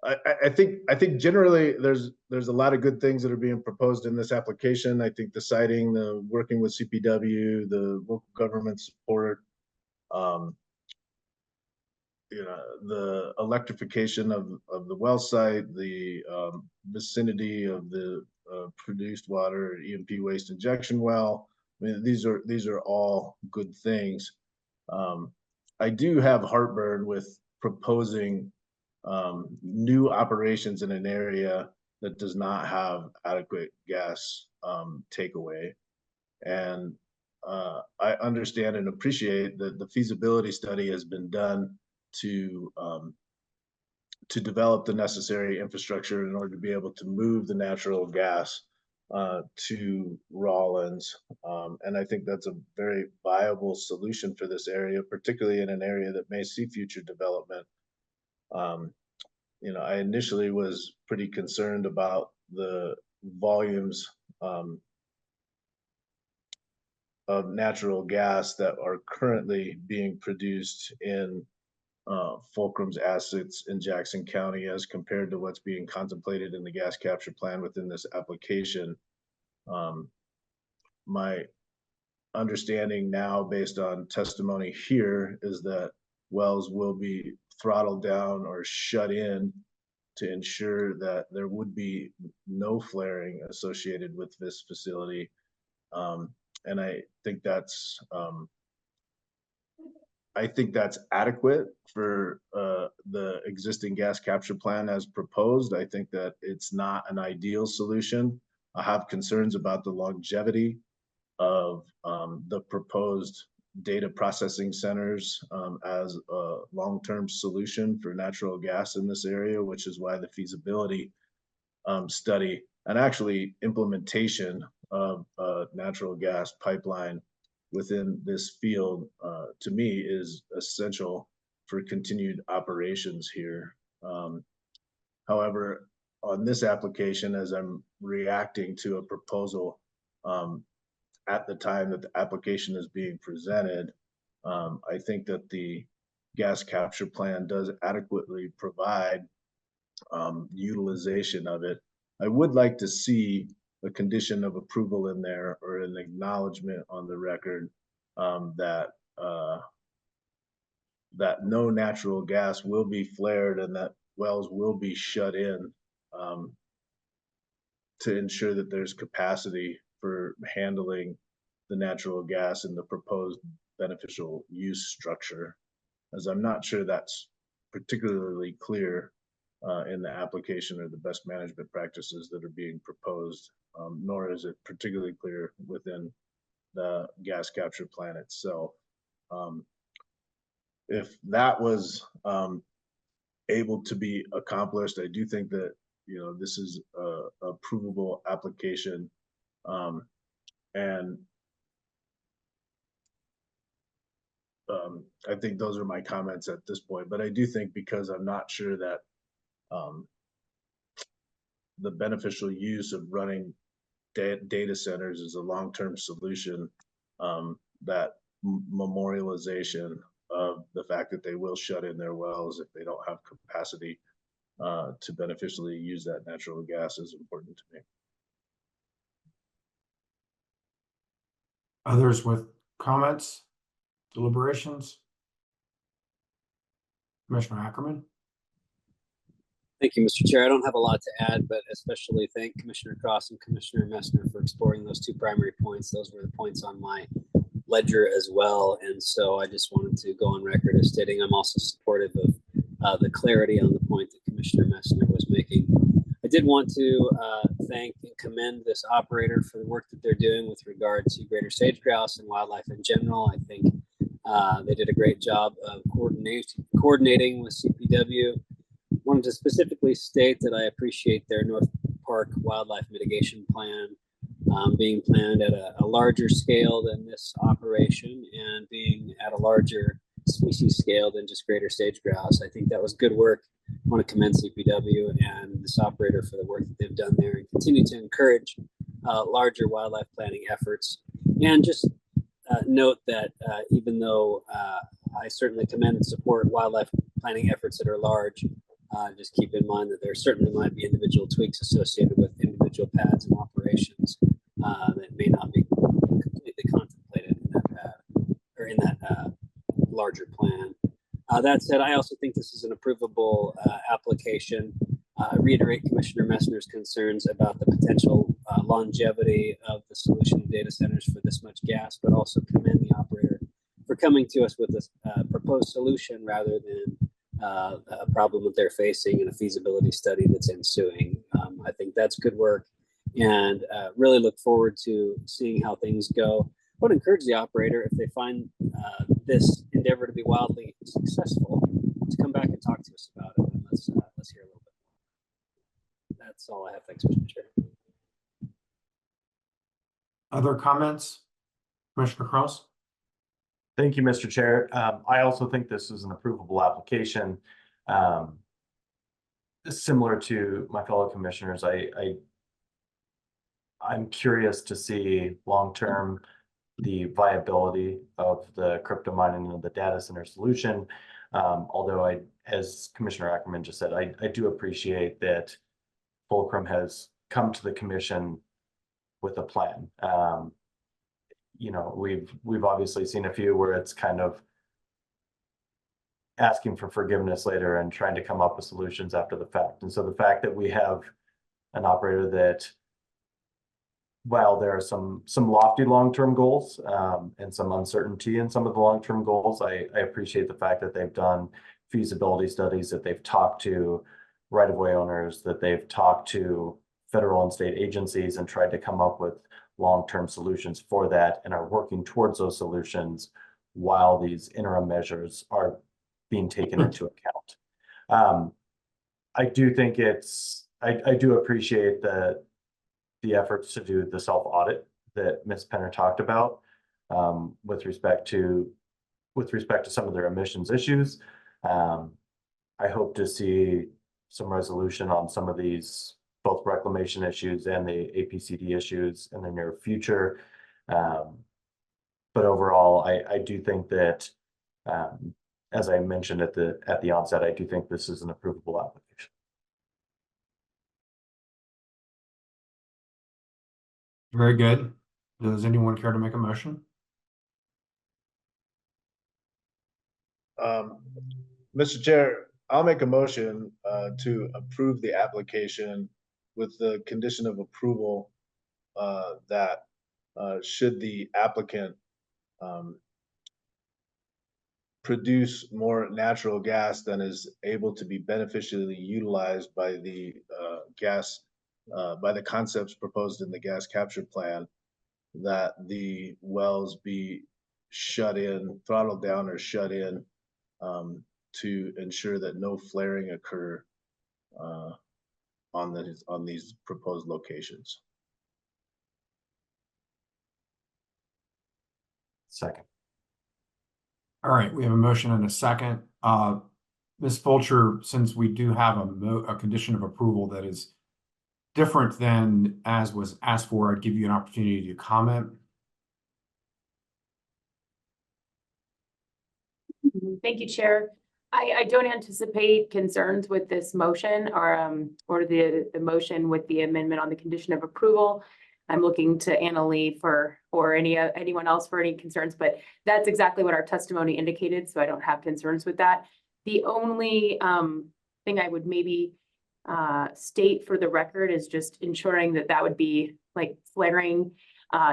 I think generally there's a lot of good things that are being proposed in this application. I think the siting, the working with CPW, the local government support, you know, the electrification of the well site, the vicinity of the produced water, EMP waste injection well. I mean, these are all good things. I do have heartburn with proposing new operations in an area that does not have adequate gas takeaway. And I understand and appreciate that the feasibility study has been done to develop the necessary infrastructure in order to be able to move the natural gas to Rawlins. And I think that's a very viable solution for this area, particularly in an area that may see future development. You know, I initially was pretty concerned about the volumes of natural gas that are currently being produced in Fulcrum's assets in Jackson County as compared to what's being contemplated in the gas capture plan within this application. My understanding now, based on testimony here, is that wells will be throttled down or shut in to ensure that there would be no flaring associated with this facility. And I think that's adequate for the existing gas capture plan as proposed. I think that it's not an ideal solution. I have concerns about the longevity of the proposed data processing centers as a long-term solution for natural gas in this area, which is why the feasibility study and actually implementation of a natural gas pipeline within this field, to me, is essential for continued operations here. However, on this application, as I'm reacting to a proposal at the time that the application is being presented, I think that the gas capture plan does adequately provide utilization of it. I would like to see a condition of approval in there, or an acknowledgement on the record that that no natural gas will be flared and that wells will be shut in to ensure that there's capacity for handling the natural gas in the proposed beneficial use structure, as I'm not sure that's particularly clear in the application or the best management practices that are being proposed, nor is it particularly clear within the gas capture plan itself. If that was able to be accomplished, I do think that, you know, this is a provable application, and I think those are my comments at this point. But I do think, because I'm not sure that the beneficial use of running data centers is a long-term solution, that memorialization of the fact that they will shut in their wells if they don't have capacity to beneficially use that natural gas is important to me. Others with comments, deliberations? Commissioner Ackerman? Thank you, Mr. Chair. I don't have a lot to add, but especially thank Commissioner Cross and Commissioner Messner for exploring those two primary points. Those were the points on my ledger as well. And so I just wanted to go on record as stating I'm also supportive of the clarity on the point that Commissioner Messner was making. I did want to thank and commend this operator for the work that they're doing with regard to greater sage-grouse and wildlife in general. I think they did a great job of coordinating with CPW. Wanted to specifically state that I appreciate their North Park wildlife mitigation plan being planned at a larger scale than this operation, and being at a larger species scale than just greater sage-grouse. I think that was good work. I want to commend CPW and this operator for the work that they've done there, and continue to encourage larger wildlife planning efforts. And just note that even though I certainly commend and support wildlife planning efforts that are large, just keep in mind that there certainly might be individual tweaks associated with individual pads and operations that may not be completely contemplated in that pad or in that larger plan. That said, I also think this is an approvable application. I reiterate Commissioner Messner's concerns about the potential longevity of the solution to data centers for this much gas, but also commend the operator for coming to us with this proposed solution rather than a problem that they're facing in a feasibility study that's ensuing. I think that's good work, and really look forward to seeing how things go. I would encourage the operator, if they find this endeavor to be wildly successful, to come back and talk to us about it, and let's hear a little bit more. That's all I have. Thanks, Mr. Chair. Other comments? Commissioner Cross? Thank you, Mr. Chair. I also think this is an approvable application. Similar to my fellow commissioners, I'm curious to see long-term the viability of the crypto mining and the data center solution. Although as Commissioner Ackerman just said, I do appreciate that Fulcrum has come to the commission with a plan. you know, we've obviously seen a few where it's kind of asking for forgiveness later and trying to come up with solutions after the fact. And so the fact that we have an operator that, while there are some lofty long-term goals and some uncertainty in some of the long-term goals, I appreciate the fact that they've done feasibility studies, that they've talked to right-of-way owners, that they've talked to federal and state agencies and tried to come up with long-term solutions for that and are working towards those solutions while these interim measures are being taken into account. I do think I do appreciate the efforts to do the self-audit that Ms. Penner talked about with respect to some of their emissions issues. I hope to see some resolution on some of these, both reclamation issues and the APCD issues in the near future. But overall, I do think that, as I mentioned at the onset, I do think this is an approvable application. Very good. Does anyone care to make a motion? Mr. Chair, I'll make a motion to approve the application with the condition of approval that should the applicant produce more natural gas than is able to be beneficially utilized by the by the concepts proposed in the gas capture plan, that the wells be shut in, throttled down or shut in to ensure that no flaring occur on these proposed locations. Second. All right, we have a motion and a second. Ms. Fulcher, since we do have a condition of approval that is different than as was asked for, I'd give you an opportunity to comment. Thank you, Chair. I don't anticipate concerns with this motion or the motion with the amendment on the condition of approval. I'm looking to Annalee or anyone else for any concerns, but that's exactly what our testimony indicated, so I don't have concerns with that. The only thing I would maybe state for the record is just ensuring that would be like flaring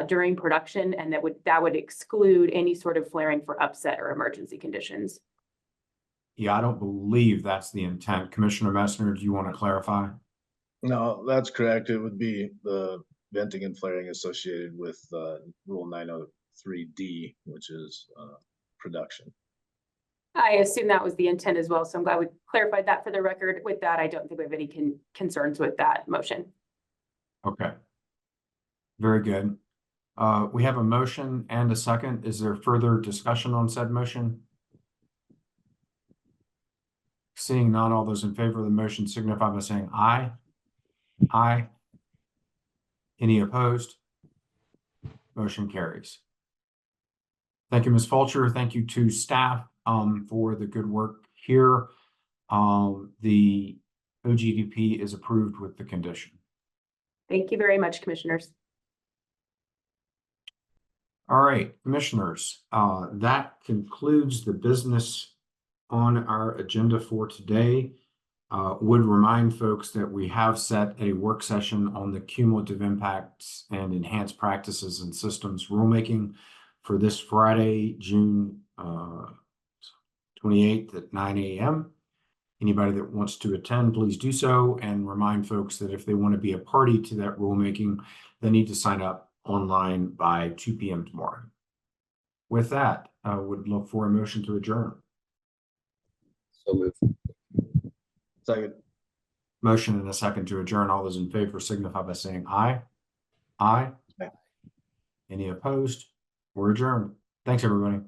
during production, and that would exclude any sort of flaring for upset or emergency conditions. Yeah, I don't believe that's the intent. Commissioner Messner, do you want to clarify? No, that's correct. It would be the venting and flaring associated with Rule 903D, which is production. I assume that was the intent as well, so I'm glad we clarified that for the record. With that, I don't think we have any concerns with that motion. Okay. Very good. We have a motion and a second. Is there further discussion on said motion? Seeing none, all those in favor of the motion signify by saying aye. Aye. Any opposed? Motion carries. Thank you, Ms. Fulcher. Thank you to staff for the good work here. The OGDP is approved with the condition. Thank you very much, commissioners. All right, commissioners, that concludes the business on our agenda for today. Would remind folks that we have set a work session on the cumulative impacts and enhanced practices and systems rulemaking for this Friday, June 28th at 9 a.m. Anybody that wants to attend, please do so, and remind folks that if they want to be a party to that rulemaking, they need to sign up online by 2 p.m. tomorrow. With that, I would look for a motion to adjourn. So moved. Second. Motion and a second to adjourn. All those in favor signify by saying aye. Aye. Aye. Any opposed? We're adjourned. Thanks, everybody.